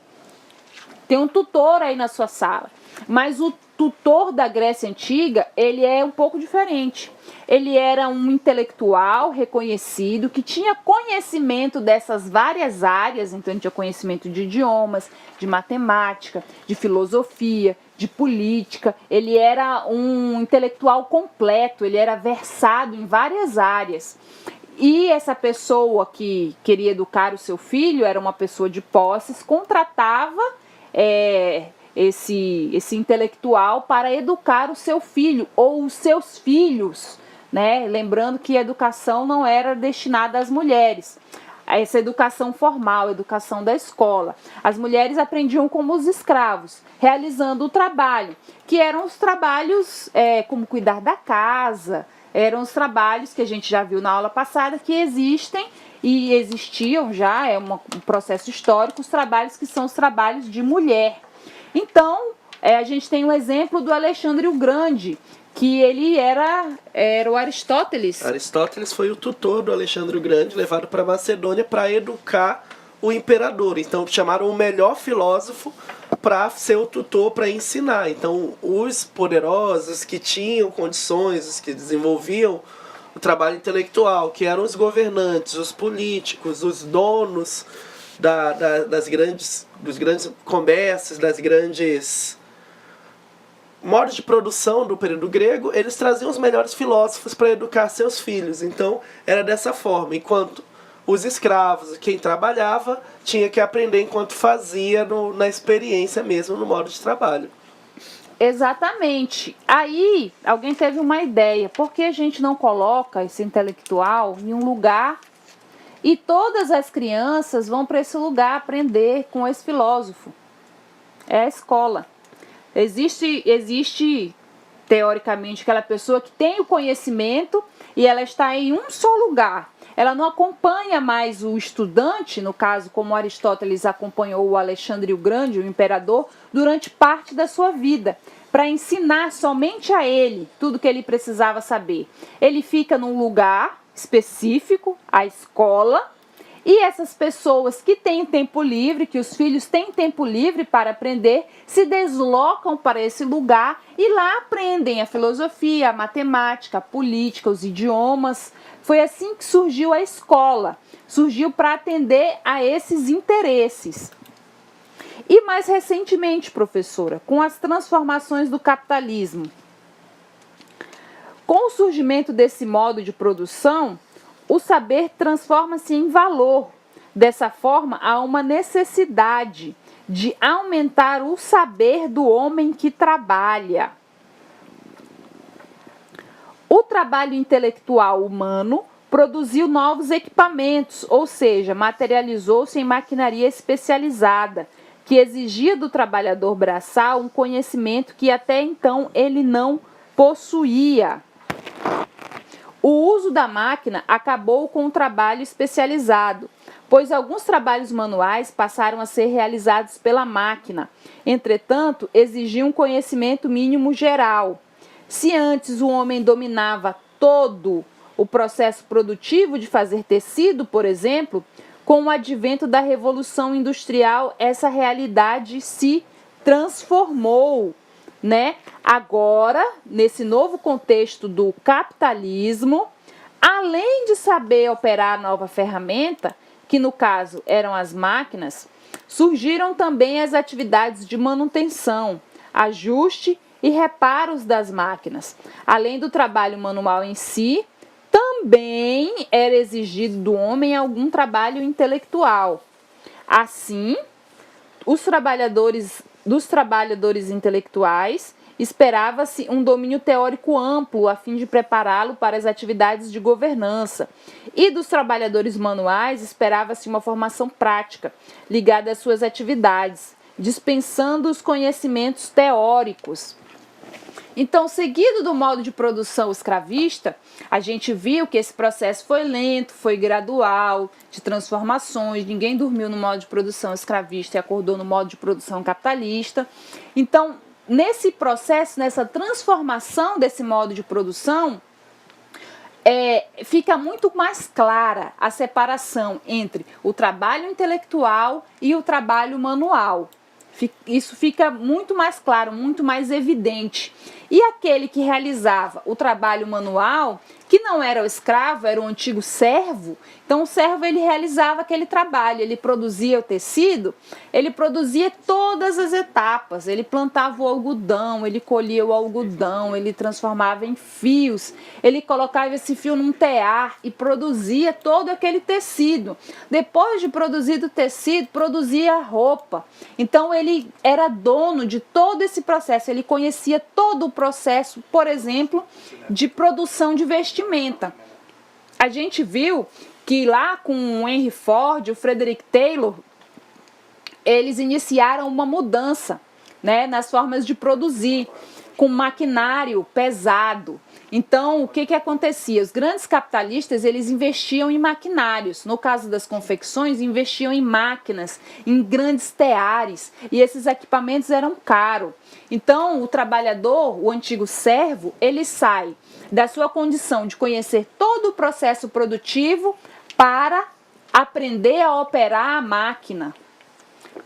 Tem um tutor aí na sua sala, mas o tutor da Grécia Antiga, ele é um pouco diferente. Ele era um intelectual reconhecido, que tinha conhecimento dessas várias áreas, então ele tinha conhecimento de idiomas, de matemática, de filosofia, de política. Ele era um intelectual completo, ele era versado em várias áreas. E essa pessoa que queria educar o seu filho era uma pessoa de posses, contratava esse intelectual para educar o seu filho ou os seus filhos, né? Lembrando que a educação não era destinada às mulheres. Essa educação formal, a educação da escola. As mulheres aprendiam como os escravos, realizando o trabalho, que eram os trabalhos como cuidar da casa, eram os trabalhos que a gente já viu na aula passada, que existem e existiam já, um processo histórico, os trabalhos que são os trabalhos de mulher. Então, a gente tem um exemplo do Alexandre o Grande, que ele era o Aristóteles. Aristóteles foi o tutor do Alexandre o Grande, levado para Macedônia para educar o imperador. Então chamaram o melhor filósofo para ser o tutor, para ensinar. Então os poderosos que tinham condições, os que desenvolviam o trabalho intelectual, que eram os governantes, os políticos, os donos dos grandes comércios, das grandes modos de produção do período grego, eles traziam os melhores filósofos para educar seus filhos. Então era dessa forma, enquanto os escravos, quem trabalhava, tinha que aprender enquanto fazia na experiência mesmo, no modo de trabalho. Exatamente. Aí alguém teve uma ideia, por que a gente não coloca esse intelectual em um lugar e todas as crianças vão para esse lugar aprender com esse filósofo? É a escola. Existe, teoricamente, aquela pessoa que tem o conhecimento e ela está em um só lugar. Ela não acompanha mais o estudante, no caso, como Aristóteles acompanhou o Alexandre o Grande, o imperador, durante parte da sua vida, para ensinar somente a ele tudo que ele precisava saber. Ele fica num lugar específico, a escola, e essas pessoas que têm tempo livre, que os filhos têm tempo livre para aprender, se deslocam para esse lugar e lá aprendem a filosofia, a matemática, a política, os idiomas. Foi assim que surgiu a escola. Surgiu para atender a esses interesses. E mais recentemente, professora, com as transformações do capitalismo, com o surgimento desse modo de produção, o saber transforma-se em valor. Dessa forma, há uma necessidade de aumentar o saber do homem que trabalha. O trabalho intelectual humano produziu novos equipamentos, ou seja, materializou-se em maquinaria especializada, que exigia do trabalhador braçal um conhecimento que até então ele não possuía. O uso da máquina acabou com o trabalho especializado, pois alguns trabalhos manuais passaram a ser realizados pela máquina. Entretanto, exigiam um conhecimento mínimo geral. Se antes o homem dominava todo o processo produtivo de fazer tecido, por exemplo, com o advento da Revolução Industrial, essa realidade se transformou, né? Agora, nesse novo contexto do capitalismo, além de saber operar a nova ferramenta, que no caso eram as máquinas, surgiram também as atividades de manutenção, ajuste e reparos das máquinas. Além do trabalho manual em si, também era exigido do homem algum trabalho intelectual. Assim, dos trabalhadores intelectuais, esperava-se um domínio teórico amplo a fim de prepará-lo para as atividades de governança. E dos trabalhadores manuais, esperava-se uma formação prática, ligada às suas atividades, dispensando os conhecimentos teóricos. Então, seguido do modo de produção escravista, a gente viu que esse processo foi lento, foi gradual, de transformações, ninguém dormiu no modo de produção escravista e acordou no modo de produção capitalista. Então, nesse processo, nessa transformação desse modo de produção, fica muito mais clara a separação entre o trabalho intelectual e o trabalho manual. Isso fica muito mais claro, muito mais evidente. E aquele que realizava o trabalho manual, que não era o escravo, era o antigo servo, então o servo ele realizava aquele trabalho, ele produzia o tecido, ele produzia todas as etapas, ele plantava o algodão, ele colhia o algodão, ele transformava em fios, ele colocava esse fio num tear e produzia todo aquele tecido. Depois de produzido o tecido, produzia a roupa. Então ele era dono de todo esse processo, ele conhecia todo o processo, por exemplo, de produção de vestimenta. A gente viu que lá com o Henry Ford, o Frederick Taylor, eles iniciaram uma mudança, né, nas formas de produzir, com maquinário pesado. Então, o que acontecia? Os grandes capitalistas, eles investiam em maquinários. No caso das confecções, investiam em máquinas, em grandes teares. E esses equipamentos eram caros. Então, o trabalhador, o antigo servo, ele sai da sua condição de conhecer todo o processo produtivo para aprender a operar a máquina.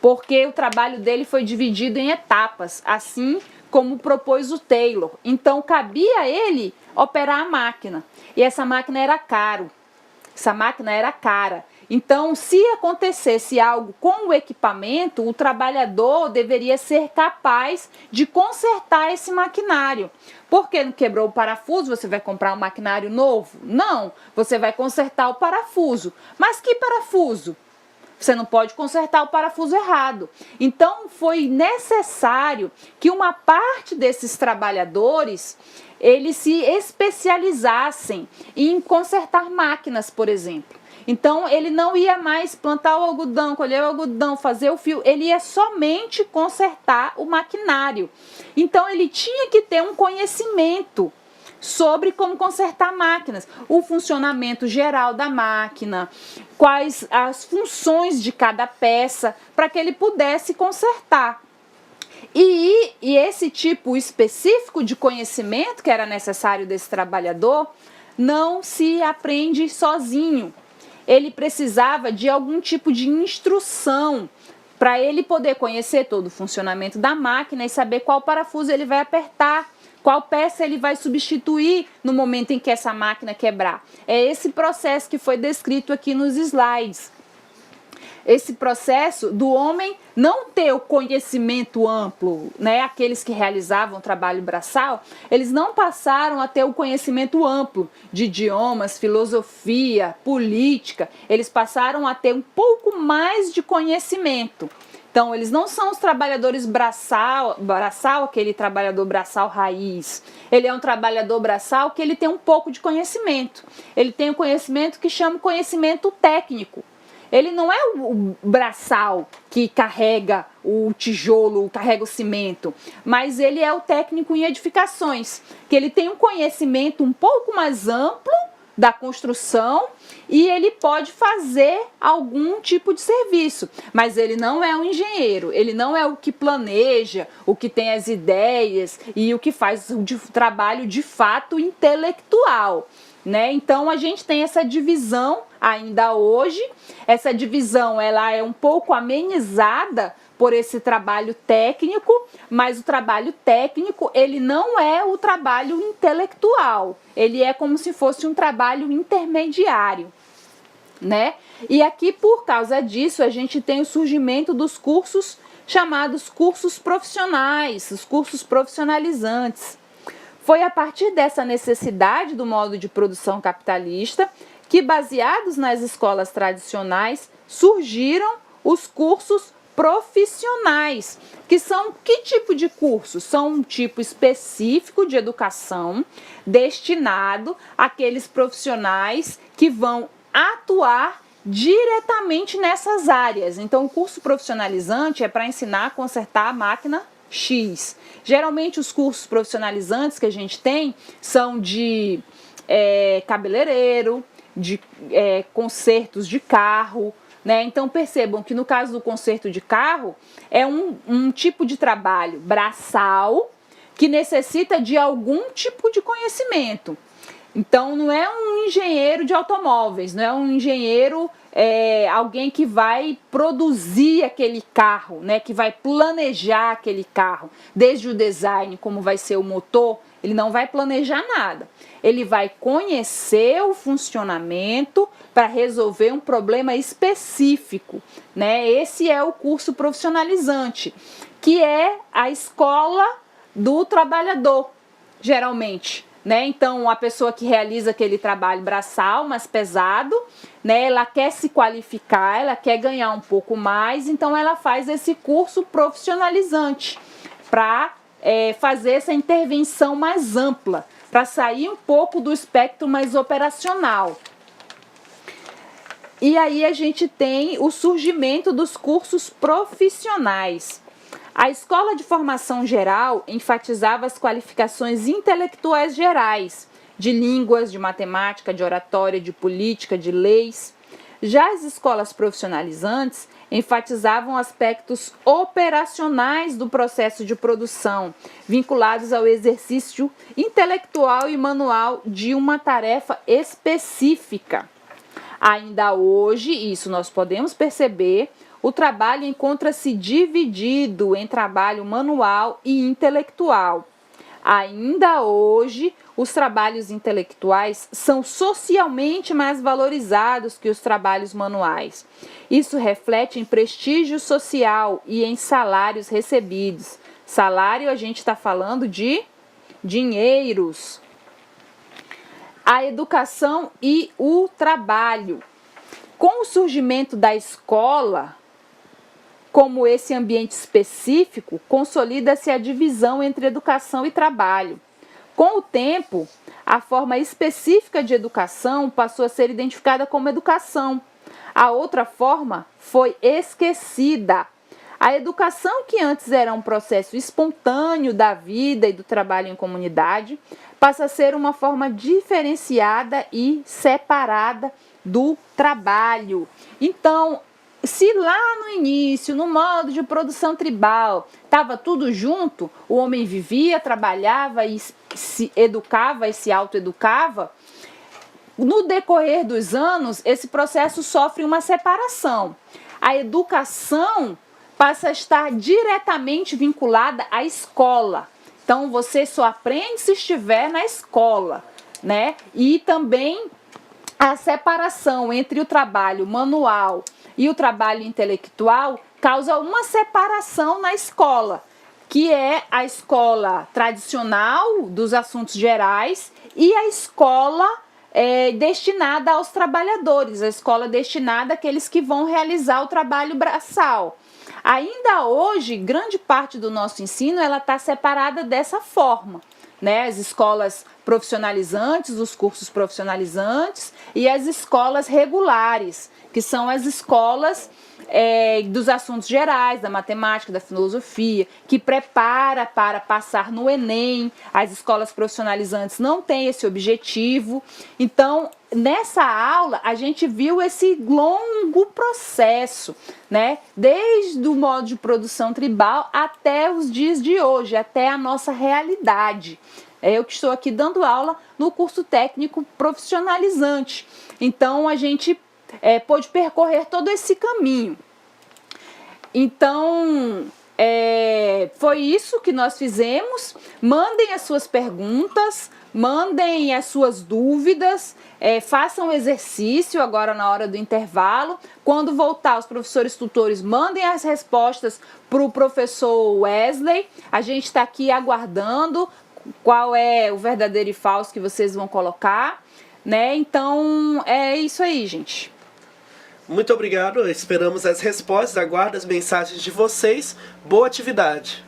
Porque o trabalho dele foi dividido em etapas, assim como propôs o Taylor. Então, cabia a ele operar a máquina. E essa máquina era caro. Essa máquina era cara. Então, se acontecesse algo com o equipamento, o trabalhador deveria ser capaz de consertar esse maquinário. Porque não quebrou o parafuso, você vai comprar um maquinário novo? Não, você vai consertar o parafuso. Mas que parafuso? Você não pode consertar o parafuso errado. Então, foi necessário que uma parte desses trabalhadores, eles se especializassem em consertar máquinas, por exemplo. Então, ele não ia mais plantar o algodão, colher o algodão, fazer o fio, ele ia somente consertar o maquinário. Então, ele tinha que ter um conhecimento sobre como consertar máquinas, o funcionamento geral da máquina, quais as funções de cada peça, para que ele pudesse consertar. E esse tipo específico de conhecimento que era necessário desse trabalhador não se aprende sozinho. Ele precisava de algum tipo de instrução para ele poder conhecer todo o funcionamento da máquina e saber qual parafuso ele vai apertar, qual peça ele vai substituir no momento em que essa máquina quebrar. É esse processo que foi descrito aqui nos slides. Esse processo do homem não ter o conhecimento amplo, né? Aqueles que realizavam trabalho braçal, eles não passaram a ter o conhecimento amplo de idiomas, filosofia, política. Eles passaram a ter um pouco mais de conhecimento. Então, eles não são os trabalhadores braçal, aquele trabalhador braçal raiz. Ele é um trabalhador braçal que ele tem um pouco de conhecimento. Ele tem um conhecimento que chama conhecimento técnico. Ele não é o braçal que carrega o tijolo, carrega o cimento, mas ele é o técnico em edificações, que ele tem um conhecimento um pouco mais amplo da construção e ele pode fazer algum tipo de serviço, mas ele não é um engenheiro, ele não é o que planeja, o que tem as ideias e o que faz o trabalho de fato intelectual, né? Então a gente tem essa divisão ainda hoje, essa divisão ela é um pouco amenizada por esse trabalho técnico, mas o trabalho técnico ele não é o trabalho intelectual, ele é como se fosse um trabalho intermediário, né? E aqui por causa disso a gente tem o surgimento dos cursos chamados cursos profissionais, os cursos profissionalizantes. Foi a partir dessa necessidade do modo de produção capitalista que, baseados nas escolas tradicionais, surgiram os cursos profissionais, que são que tipo de curso? São um tipo específico de educação destinado àqueles profissionais que vão atuar diretamente nessas áreas. Então, o curso profissionalizante é para ensinar a consertar a máquina X. Geralmente, os cursos profissionalizantes que a gente tem são de cabeleireiro, de consertos de carro, né? Então percebam que no caso do conserto de carro é um tipo de trabalho braçal que necessita de algum tipo de conhecimento. Então, não é um engenheiro de automóveis, não é um engenheiro, alguém que vai produzir aquele carro, né, que vai planejar aquele carro, desde o design, como vai ser o motor, ele não vai planejar nada. Ele vai conhecer o funcionamento para resolver um problema específico, né? Esse é o curso profissionalizante, que é a escola do trabalhador, geralmente. Né? Então, a pessoa que realiza aquele trabalho braçal, mais pesado, né? Ela quer se qualificar, ela quer ganhar um pouco mais, então ela faz esse curso profissionalizante para fazer essa intervenção mais ampla, para sair um pouco do espectro mais operacional. E aí a gente tem o surgimento dos cursos profissionais. A escola de formação geral enfatizava as qualificações intelectuais gerais, de línguas, de matemática, de oratória, de política, de leis. Já as escolas profissionalizantes enfatizavam aspectos operacionais do processo de produção, vinculados ao exercício intelectual e manual de uma tarefa específica. Ainda hoje, isso nós podemos perceber, o trabalho encontra-se dividido em trabalho manual e intelectual. Ainda hoje, os trabalhos intelectuais são socialmente mais valorizados que os trabalhos manuais. Isso reflete em prestígio social e em salários recebidos. Salário, a gente está falando de dinheiros. A educação e o trabalho. Com o surgimento da escola, como esse ambiente específico, consolida-se a divisão entre educação e trabalho. Com o tempo, a forma específica de educação passou a ser identificada como educação. A outra forma foi esquecida. A educação, que antes era um processo espontâneo da vida e do trabalho em comunidade, passa a ser uma forma diferenciada e separada do trabalho. Então, se lá no início, no modo de produção tribal, estava tudo junto, o homem vivia, trabalhava e se educava e se autoeducava, no decorrer dos anos, esse processo sofre uma separação. A educação passa a estar diretamente vinculada à escola. Então, você só aprende se estiver na escola, né? E também a separação entre o trabalho manual e o trabalho intelectual causa uma separação na escola, que é a escola tradicional dos assuntos gerais e a escola destinada aos trabalhadores, a escola destinada àqueles que vão realizar o trabalho braçal. Ainda hoje, grande parte do nosso ensino ela está separada dessa forma, né? As escolas profissionalizantes, os cursos profissionalizantes e as escolas regulares, que são as escolas dos assuntos gerais, da matemática, da filosofia, que prepara para passar no Enem. As escolas profissionalizantes não têm esse objetivo. Então, nessa aula, a gente viu esse longo processo, né? Desde o modo de produção tribal até os dias de hoje, até a nossa realidade. Eu que estou aqui dando aula no curso técnico profissionalizante. Então, a gente pôde percorrer todo esse caminho. Então, foi isso que nós fizemos. Mandem as suas perguntas, mandem as suas dúvidas, façam exercício agora na hora do intervalo. Quando voltar, os professores tutores mandem as respostas para o professor Wesley. A gente está aqui aguardando qual é o verdadeiro e falso que vocês vão colocar, né? Então, é isso aí, gente. Muito obrigado, esperamos as respostas, aguardo as mensagens de vocês. Boa atividade!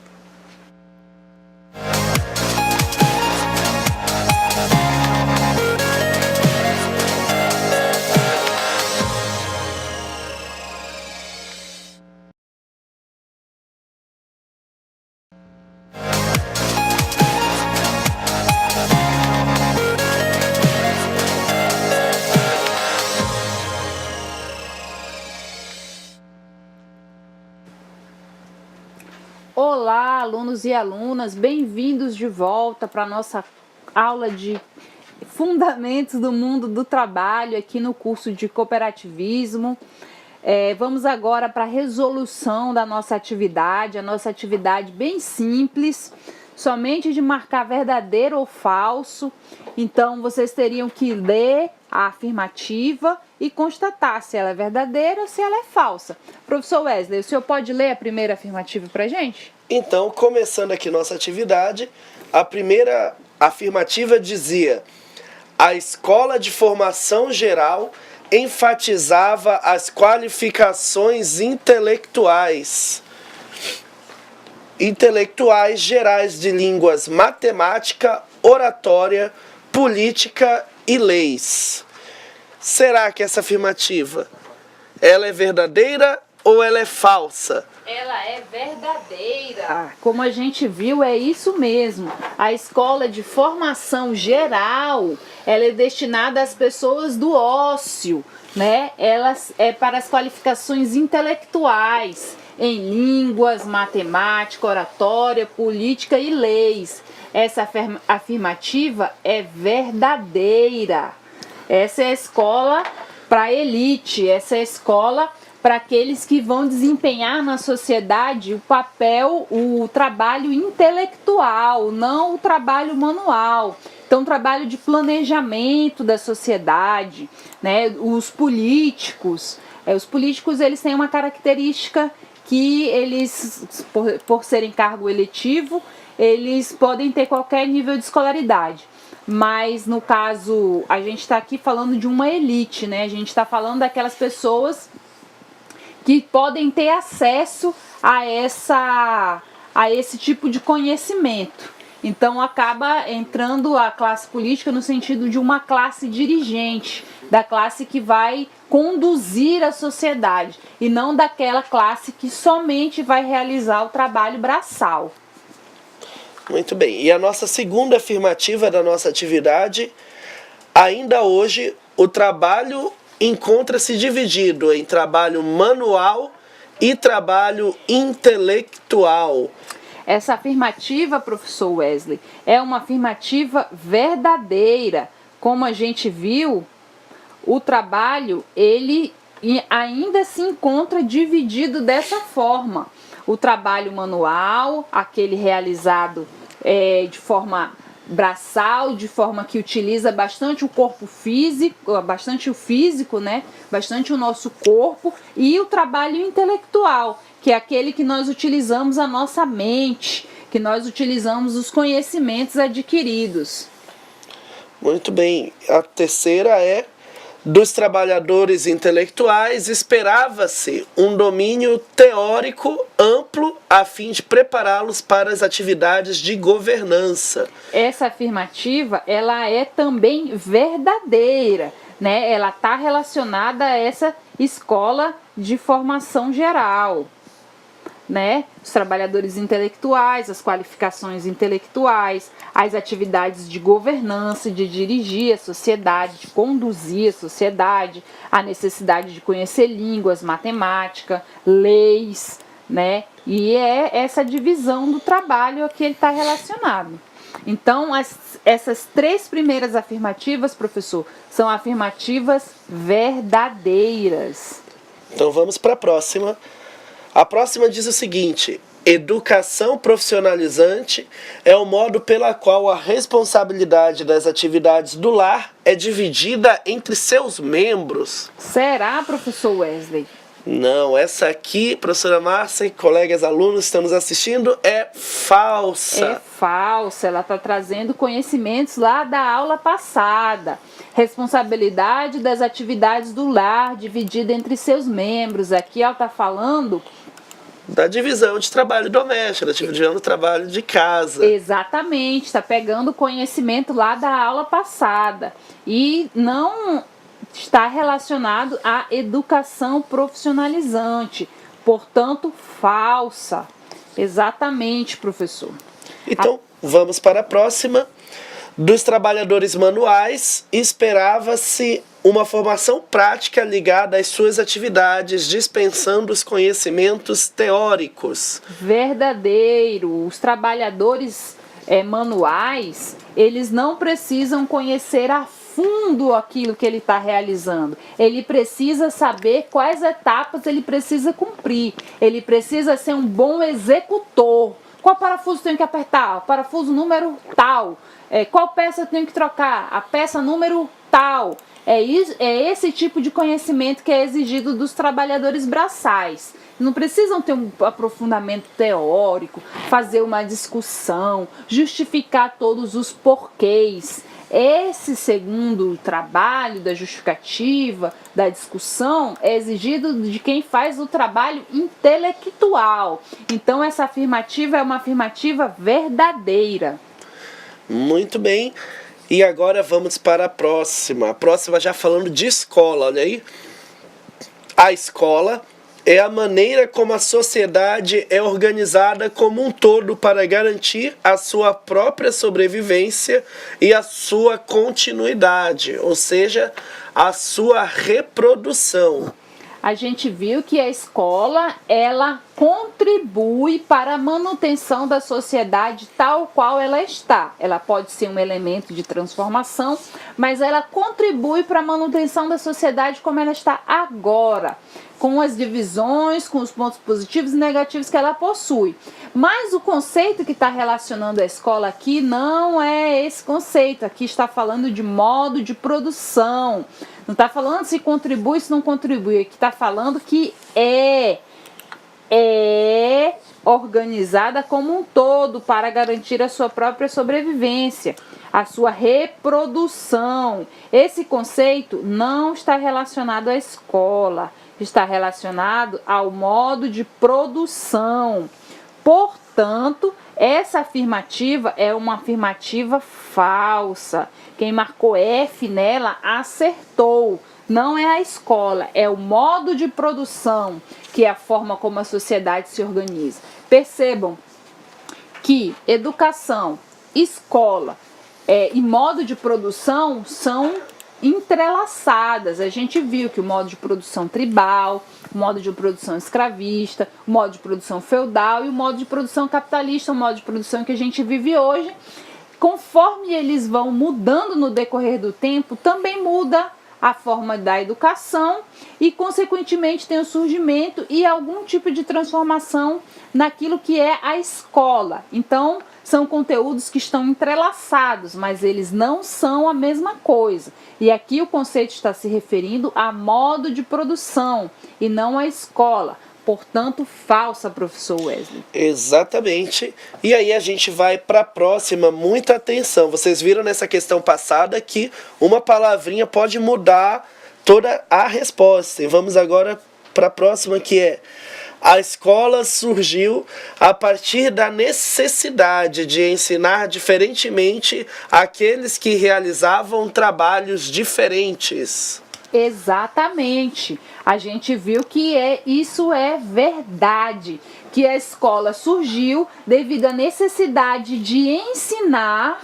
Olá, alunos e alunas, bem-vindos de volta para a nossa aula de Fundamentos do Mundo do Trabalho aqui no curso de Cooperativismo. Vamos agora para a resolução da nossa atividade, a nossa atividade bem simples, somente de marcar verdadeiro ou falso. Então, vocês teriam que ler a afirmativa e constatar se ela é verdadeira ou se ela é falsa. Professor Wesley, o senhor pode ler a primeira afirmativa para a gente? Então, começando aqui nossa atividade, a primeira afirmativa dizia: a Escola de Formação Geral enfatizava as qualificações intelectuais gerais de línguas matemática, oratória, política e leis. Será que essa afirmativa, ela é verdadeira ou ela é falsa? Ela é verdadeira. Como a gente viu, é isso mesmo. A Escola de Formação Geral, ela é destinada às pessoas do ócio, né? Ela é para as qualificações intelectuais em línguas, matemática, oratória, política e leis. Essa afirmativa é verdadeira. Essa é a escola para a elite, essa é a escola para aqueles que vão desempenhar na sociedade o papel, o trabalho intelectual, não o trabalho manual. Então, trabalho de planejamento da sociedade, né? Os políticos eles têm uma característica que eles, por serem cargo eletivo, eles podem ter qualquer nível de escolaridade. Mas, no caso, a gente está aqui falando de uma elite, né? A gente está falando daquelas pessoas que podem ter acesso a esse tipo de conhecimento. Então, acaba entrando a classe política no sentido de uma classe dirigente, da classe que vai conduzir a sociedade, e não daquela classe que somente vai realizar o trabalho braçal. Muito bem. E a nossa segunda afirmativa da nossa atividade: ainda hoje o trabalho encontra-se dividido em trabalho manual e trabalho intelectual. Essa afirmativa, professor Wesley, é uma afirmativa verdadeira. Como a gente viu, o trabalho, ele ainda se encontra dividido dessa forma. O trabalho manual, aquele realizado de forma braçal, de forma que utiliza bastante o corpo físico, bastante o físico, né? Bastante o nosso corpo, e o trabalho intelectual, que é aquele que nós utilizamos a nossa mente, que nós utilizamos os conhecimentos adquiridos. Muito bem. A terceira é: dos trabalhadores intelectuais esperava-se um domínio teórico amplo a fim de prepará-los para as atividades de governança. Essa afirmativa, ela é também verdadeira, né? Ela está relacionada a essa escola de formação geral, né? Os trabalhadores intelectuais, as qualificações intelectuais, as atividades de governança, de dirigir a sociedade, de conduzir a sociedade, a necessidade de conhecer línguas, matemática, leis, né? E é essa divisão do trabalho a que ele está relacionado. Então, essas três primeiras afirmativas, professor, são afirmativas verdadeiras. Então vamos para a próxima. A próxima diz o seguinte: educação profissionalizante é o modo pela qual a responsabilidade das atividades do lar é dividida entre seus membros. Será, professor Wesley? Não, essa aqui, professora Márcia e colegas alunos que estão nos assistindo, é falsa. É falsa, ela está trazendo conhecimentos lá da aula passada. Responsabilidade das atividades do lar dividida entre seus membros. Aqui ela está falando da divisão de trabalho doméstico, da divisão do trabalho de casa. Exatamente, está pegando conhecimento lá da aula passada. E não está relacionado à educação profissionalizante, portanto, falsa. Exatamente, professor. Então, vamos para a próxima. Dos trabalhadores manuais, esperava-se uma formação prática ligada às suas atividades, dispensando os conhecimentos teóricos. Verdadeiro. Os trabalhadores manuais, eles não precisam conhecer a fundo aquilo que ele está realizando. Ele precisa saber quais etapas ele precisa cumprir. Ele precisa ser um bom executor. Qual parafuso tem que apertar? O parafuso número tal. Qual peça eu tenho que trocar? A peça número tal. É esse tipo de conhecimento que é exigido dos trabalhadores braçais. Não precisam ter um aprofundamento teórico, fazer uma discussão, justificar todos os porquês. Esse segundo trabalho da justificativa, da discussão, é exigido de quem faz o trabalho intelectual. Então, essa afirmativa é uma afirmativa verdadeira. Muito bem. E agora vamos para a próxima. A próxima já falando de escola, olha aí. A escola é a maneira como a sociedade é organizada como um todo para garantir a sua própria sobrevivência e a sua continuidade, ou seja, a sua reprodução. A gente viu que a escola, ela contribui para a manutenção da sociedade tal qual ela está. Ela pode ser um elemento de transformação, mas ela contribui para a manutenção da sociedade como ela está agora, com as divisões, com os pontos positivos e negativos que ela possui. Mas o conceito que está relacionando a escola aqui não é esse conceito. Aqui está falando de modo de produção. Não está falando se contribui, se não contribui. Aqui está falando que é organizada como um todo para garantir a sua própria sobrevivência, a sua reprodução. Esse conceito não está relacionado à escola, está relacionado ao modo de produção. Portanto, essa afirmativa é uma afirmativa falsa. Quem marcou F nela acertou. Não é a escola, é o modo de produção, que é a forma como a sociedade se organiza. Percebam que educação, escola e modo de produção são entrelaçadas. A gente viu que o modo de produção tribal, o modo de produção escravista, o modo de produção feudal e o modo de produção capitalista, o modo de produção que a gente vive hoje, conforme eles vão mudando no decorrer do tempo, também muda a forma da educação e, consequentemente, tem o surgimento e algum tipo de transformação naquilo que é a escola. Então, são conteúdos que estão entrelaçados, mas eles não são a mesma coisa. E aqui o conceito está se referindo a modo de produção e não à escola. Portanto, falsa, professor Wesley. Exatamente. E aí a gente vai para a próxima. Muita atenção. Vocês viram nessa questão passada que uma palavrinha pode mudar toda a resposta. E vamos agora para a próxima, que é: a escola surgiu a partir da necessidade de ensinar diferentemente aqueles que realizavam trabalhos diferentes. Exatamente. A gente viu que isso é verdade, que a escola surgiu devido à necessidade de ensinar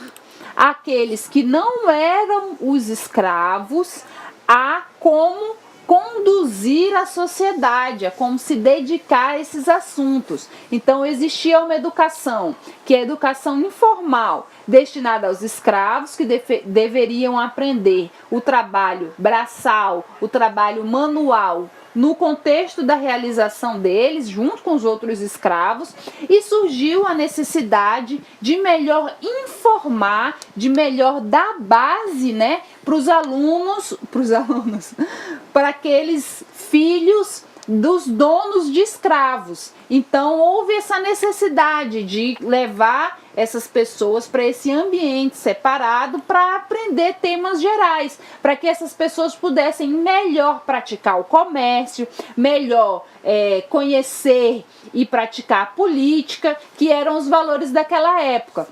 aqueles que não eram os escravos a como conduzir a sociedade, a como se dedicar a esses assuntos. Então existia uma educação, que é a educação informal, destinada aos escravos que deveriam aprender o trabalho braçal, o trabalho manual, no contexto da realização deles, junto com os outros escravos, e surgiu a necessidade de melhor informar, de melhor dar base, né, para aqueles filhos dos donos de escravos. Então houve essa necessidade de levar essas pessoas para esse ambiente separado para aprender temas gerais, para que essas pessoas pudessem melhor praticar o comércio, melhor conhecer e praticar a política, que eram os valores daquela época.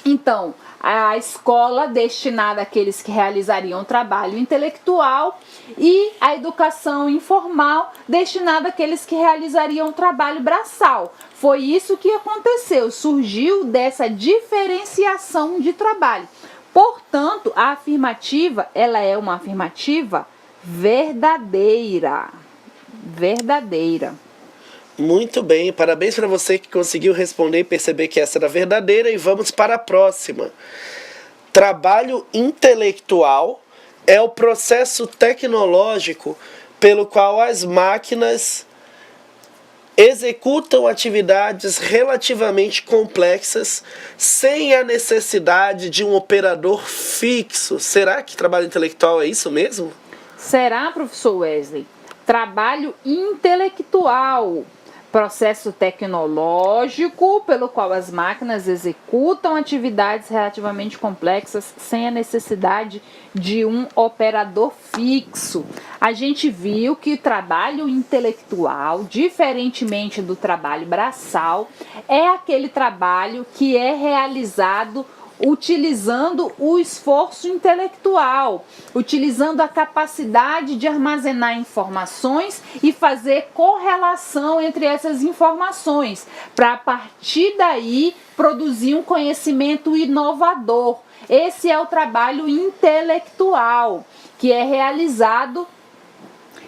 Então, a escola destinada àqueles que realizariam trabalho intelectual e a educação informal destinada àqueles que realizariam trabalho braçal. Foi isso que aconteceu, surgiu dessa diferenciação de trabalho. Portanto, a afirmativa, ela é uma afirmativa verdadeira. Verdadeira. Muito bem, parabéns para você que conseguiu responder e perceber que essa era verdadeira. E vamos para a próxima. Trabalho intelectual é o processo tecnológico pelo qual as máquinas executam atividades relativamente complexas sem a necessidade de um operador fixo. Será que trabalho intelectual é isso mesmo? Será, professor Wesley? Trabalho intelectual, processo tecnológico pelo qual as máquinas executam atividades relativamente complexas sem a necessidade de um operador fixo. A gente viu que o trabalho intelectual, diferentemente do trabalho braçal, é aquele trabalho que é realizado utilizando o esforço intelectual, utilizando a capacidade de armazenar informações e fazer correlação entre essas informações, para a partir daí produzir um conhecimento inovador. Esse é o trabalho intelectual, que é realizado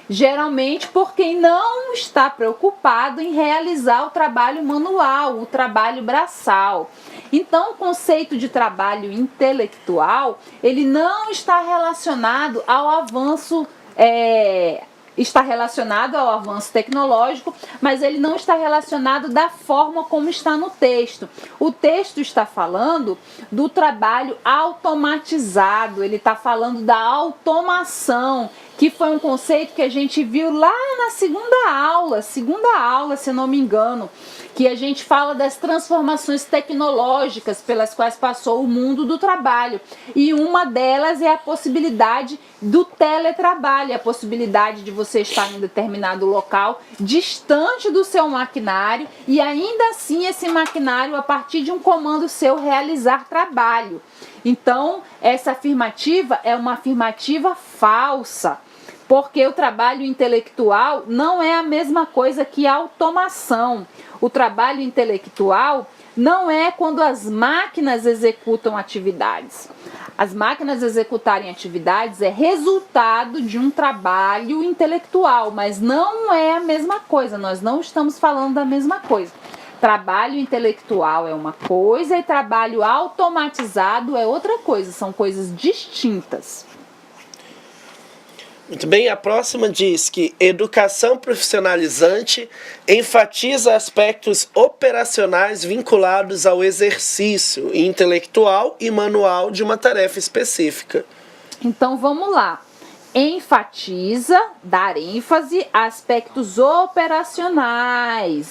geralmente por quem não está preocupado em realizar o trabalho manual, o trabalho braçal. Então, o conceito de trabalho intelectual, ele não está relacionado ao avanço está relacionado ao avanço tecnológico, mas ele não está relacionado da forma como está no texto. O texto está falando do trabalho automatizado, ele está falando da automação, que foi um conceito que a gente viu lá na segunda aula, se não me engano, que a gente fala das transformações tecnológicas pelas quais passou o mundo do trabalho. E uma delas é a possibilidade do teletrabalho, a possibilidade de você estar em um determinado local, distante do seu maquinário, e ainda assim esse maquinário, a partir de um comando seu, realizar trabalho. Então, essa afirmativa é uma afirmativa falsa, porque o trabalho intelectual não é a mesma coisa que automação. O trabalho intelectual não é quando as máquinas executam atividades. As máquinas executarem atividades é resultado de um trabalho intelectual, mas não é a mesma coisa, nós não estamos falando da mesma coisa. Trabalho intelectual é uma coisa e trabalho automatizado é outra coisa, são coisas distintas. Muito bem, a próxima diz que educação profissionalizante enfatiza aspectos operacionais vinculados ao exercício intelectual e manual de uma tarefa específica. Então vamos lá. Enfatiza, dar ênfase a aspectos operacionais,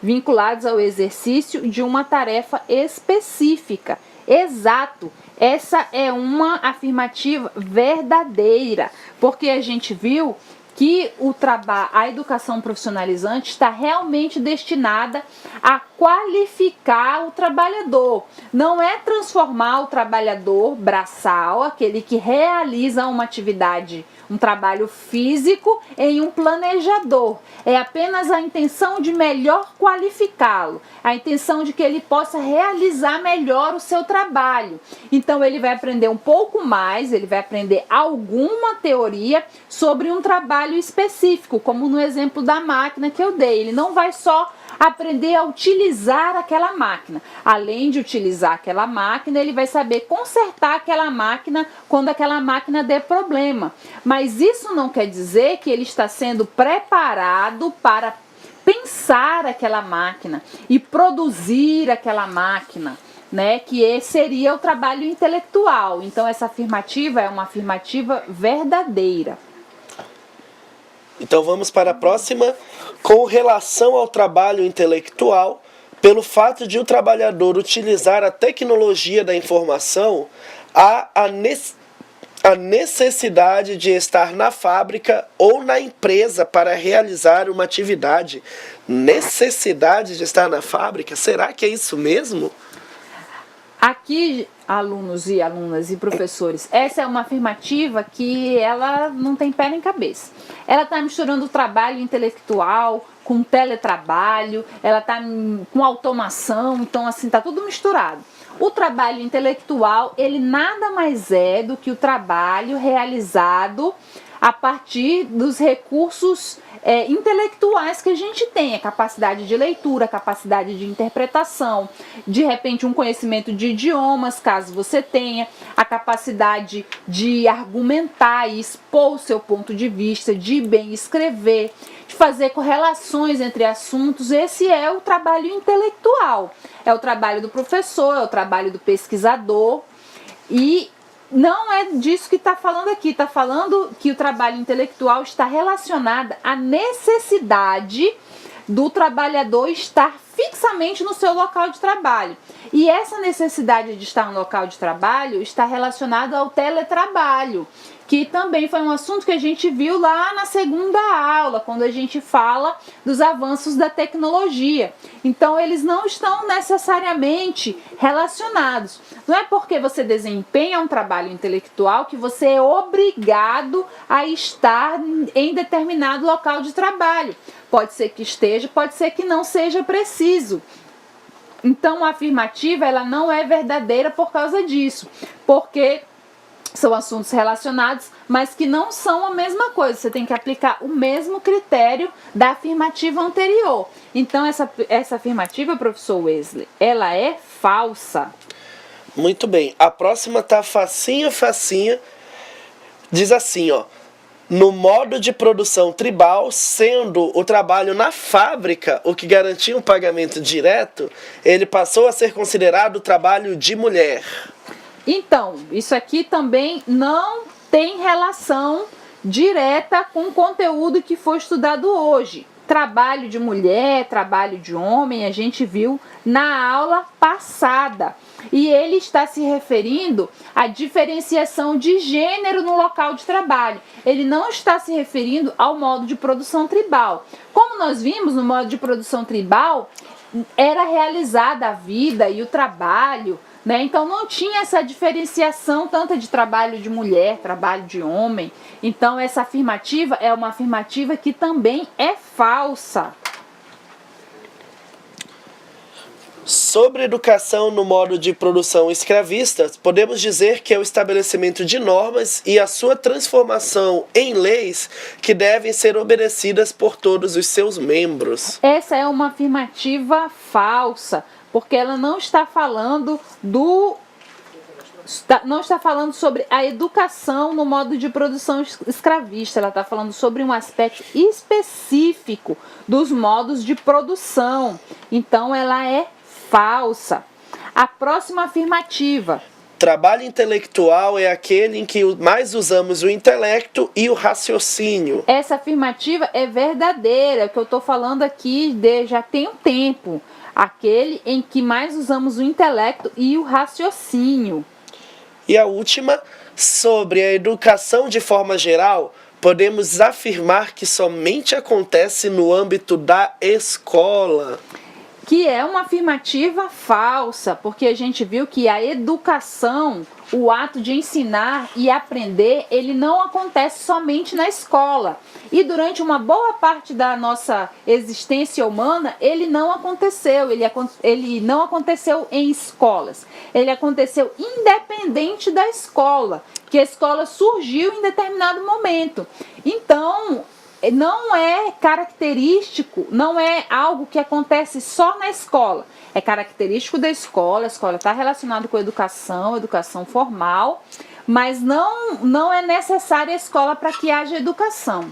vinculados ao exercício de uma tarefa específica. Exato. Essa é uma afirmativa verdadeira, porque a gente viu que a educação profissionalizante está realmente destinada a qualificar o trabalhador. Não é transformar o trabalhador braçal, aquele que realiza uma atividade, um trabalho físico, em um planejador. É apenas a intenção de melhor qualificá-lo, a intenção de que ele possa realizar melhor o seu trabalho. Então ele vai aprender um pouco mais, ele vai aprender alguma teoria sobre um trabalho específico, como no exemplo da máquina que eu dei. Ele não vai só aprender a utilizar aquela máquina. Além de utilizar aquela máquina, ele vai saber consertar aquela máquina quando aquela máquina der problema. Mas isso não quer dizer que ele está sendo preparado para pensar aquela máquina e produzir aquela máquina, né? Que seria o trabalho intelectual. Então essa afirmativa é uma afirmativa verdadeira. Então vamos para a próxima. Com relação ao trabalho intelectual, pelo fato de o trabalhador utilizar a tecnologia da informação, há a necessidade de estar na fábrica ou na empresa para realizar uma atividade. Necessidade de estar na fábrica? Será que é isso mesmo? Aqui, alunos e alunas e professores, essa é uma afirmativa que ela não tem pé nem cabeça. Ela está misturando o trabalho intelectual com teletrabalho, ela está com automação, então assim, está tudo misturado. O trabalho intelectual, ele nada mais é do que o trabalho realizado a partir dos recursos intelectuais que a gente tem, a capacidade de leitura, a capacidade de interpretação, de repente um conhecimento de idiomas, caso você tenha, a capacidade de argumentar e expor o seu ponto de vista, de bem escrever, de fazer correlações entre assuntos. Esse é o trabalho intelectual, é o trabalho do professor, é o trabalho do pesquisador, e não é disso que está falando aqui. Está falando que o trabalho intelectual está relacionado à necessidade do trabalhador estar fixamente no seu local de trabalho. E essa necessidade de estar no local de trabalho está relacionada ao teletrabalho, que também foi um assunto que a gente viu lá na segunda aula, quando a gente fala dos avanços da tecnologia. Então, eles não estão necessariamente relacionados. Não é porque você desempenha um trabalho intelectual que você é obrigado a estar em determinado local de trabalho. Pode ser que esteja, pode ser que não seja preciso. Então, a afirmativa, ela não é verdadeira por causa disso, porque são assuntos relacionados, mas que não são a mesma coisa. Você tem que aplicar o mesmo critério da afirmativa anterior. Então, essa afirmativa, professor Wesley, ela é falsa. Muito bem. A próxima tá facinha. Diz assim, ó. No modo de produção tribal, sendo o trabalho na fábrica o que garantia um pagamento direto, ele passou a ser considerado trabalho de mulher. Então, isso aqui também não tem relação direta com o conteúdo que foi estudado hoje. Trabalho de mulher, trabalho de homem, a gente viu na aula passada. E ele está se referindo à diferenciação de gênero no local de trabalho. Ele não está se referindo ao modo de produção tribal. Como nós vimos, no modo de produção tribal, era realizada a vida e o trabalho, né? Então não tinha essa diferenciação tanto de trabalho de mulher, trabalho de homem. Então essa afirmativa é uma afirmativa que também é falsa. Sobre educação no modo de produção escravista, podemos dizer que é o estabelecimento de normas e a sua transformação em leis que devem ser obedecidas por todos os seus membros. Essa é uma afirmativa falsa, porque ela não está falando sobre a educação no modo de produção escravista. Ela está falando sobre um aspecto específico dos modos de produção. Então ela é falsa. A próxima afirmativa. Trabalho intelectual é aquele em que mais usamos o intelecto e o raciocínio. Essa afirmativa é verdadeira, o que eu estou falando aqui já tem um tempo. Aquele em que mais usamos o intelecto e o raciocínio. E a última, sobre a educação de forma geral, podemos afirmar que somente acontece no âmbito da escola. Que é uma afirmativa falsa, porque a gente viu que a educação, o ato de ensinar e aprender, ele não acontece somente na escola. E durante uma boa parte da nossa existência humana, ele não aconteceu. Ele não aconteceu em escolas. Ele aconteceu independente da escola, que a escola surgiu em determinado momento. Então, não é característico, não é algo que acontece só na escola. É característico da escola, a escola está relacionada com a educação formal, mas não é necessária a escola para que haja educação.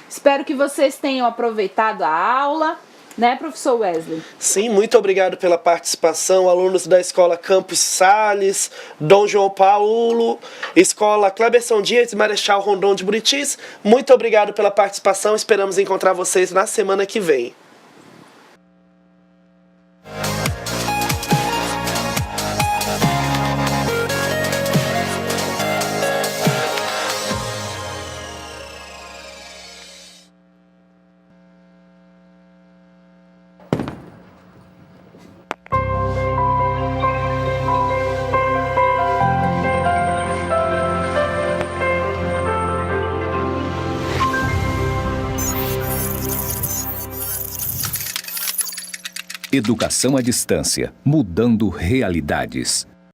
Espero que vocês tenham aproveitado a aula. Né, professor Wesley? Sim, muito obrigado pela participação, alunos da Escola Campos Sales, Dom João Paulo, Escola Cleberson Dias e Marechal Rondon de Buritis. Muito obrigado pela participação, esperamos encontrar vocês na semana que vem. Educação à distância, mudando realidades.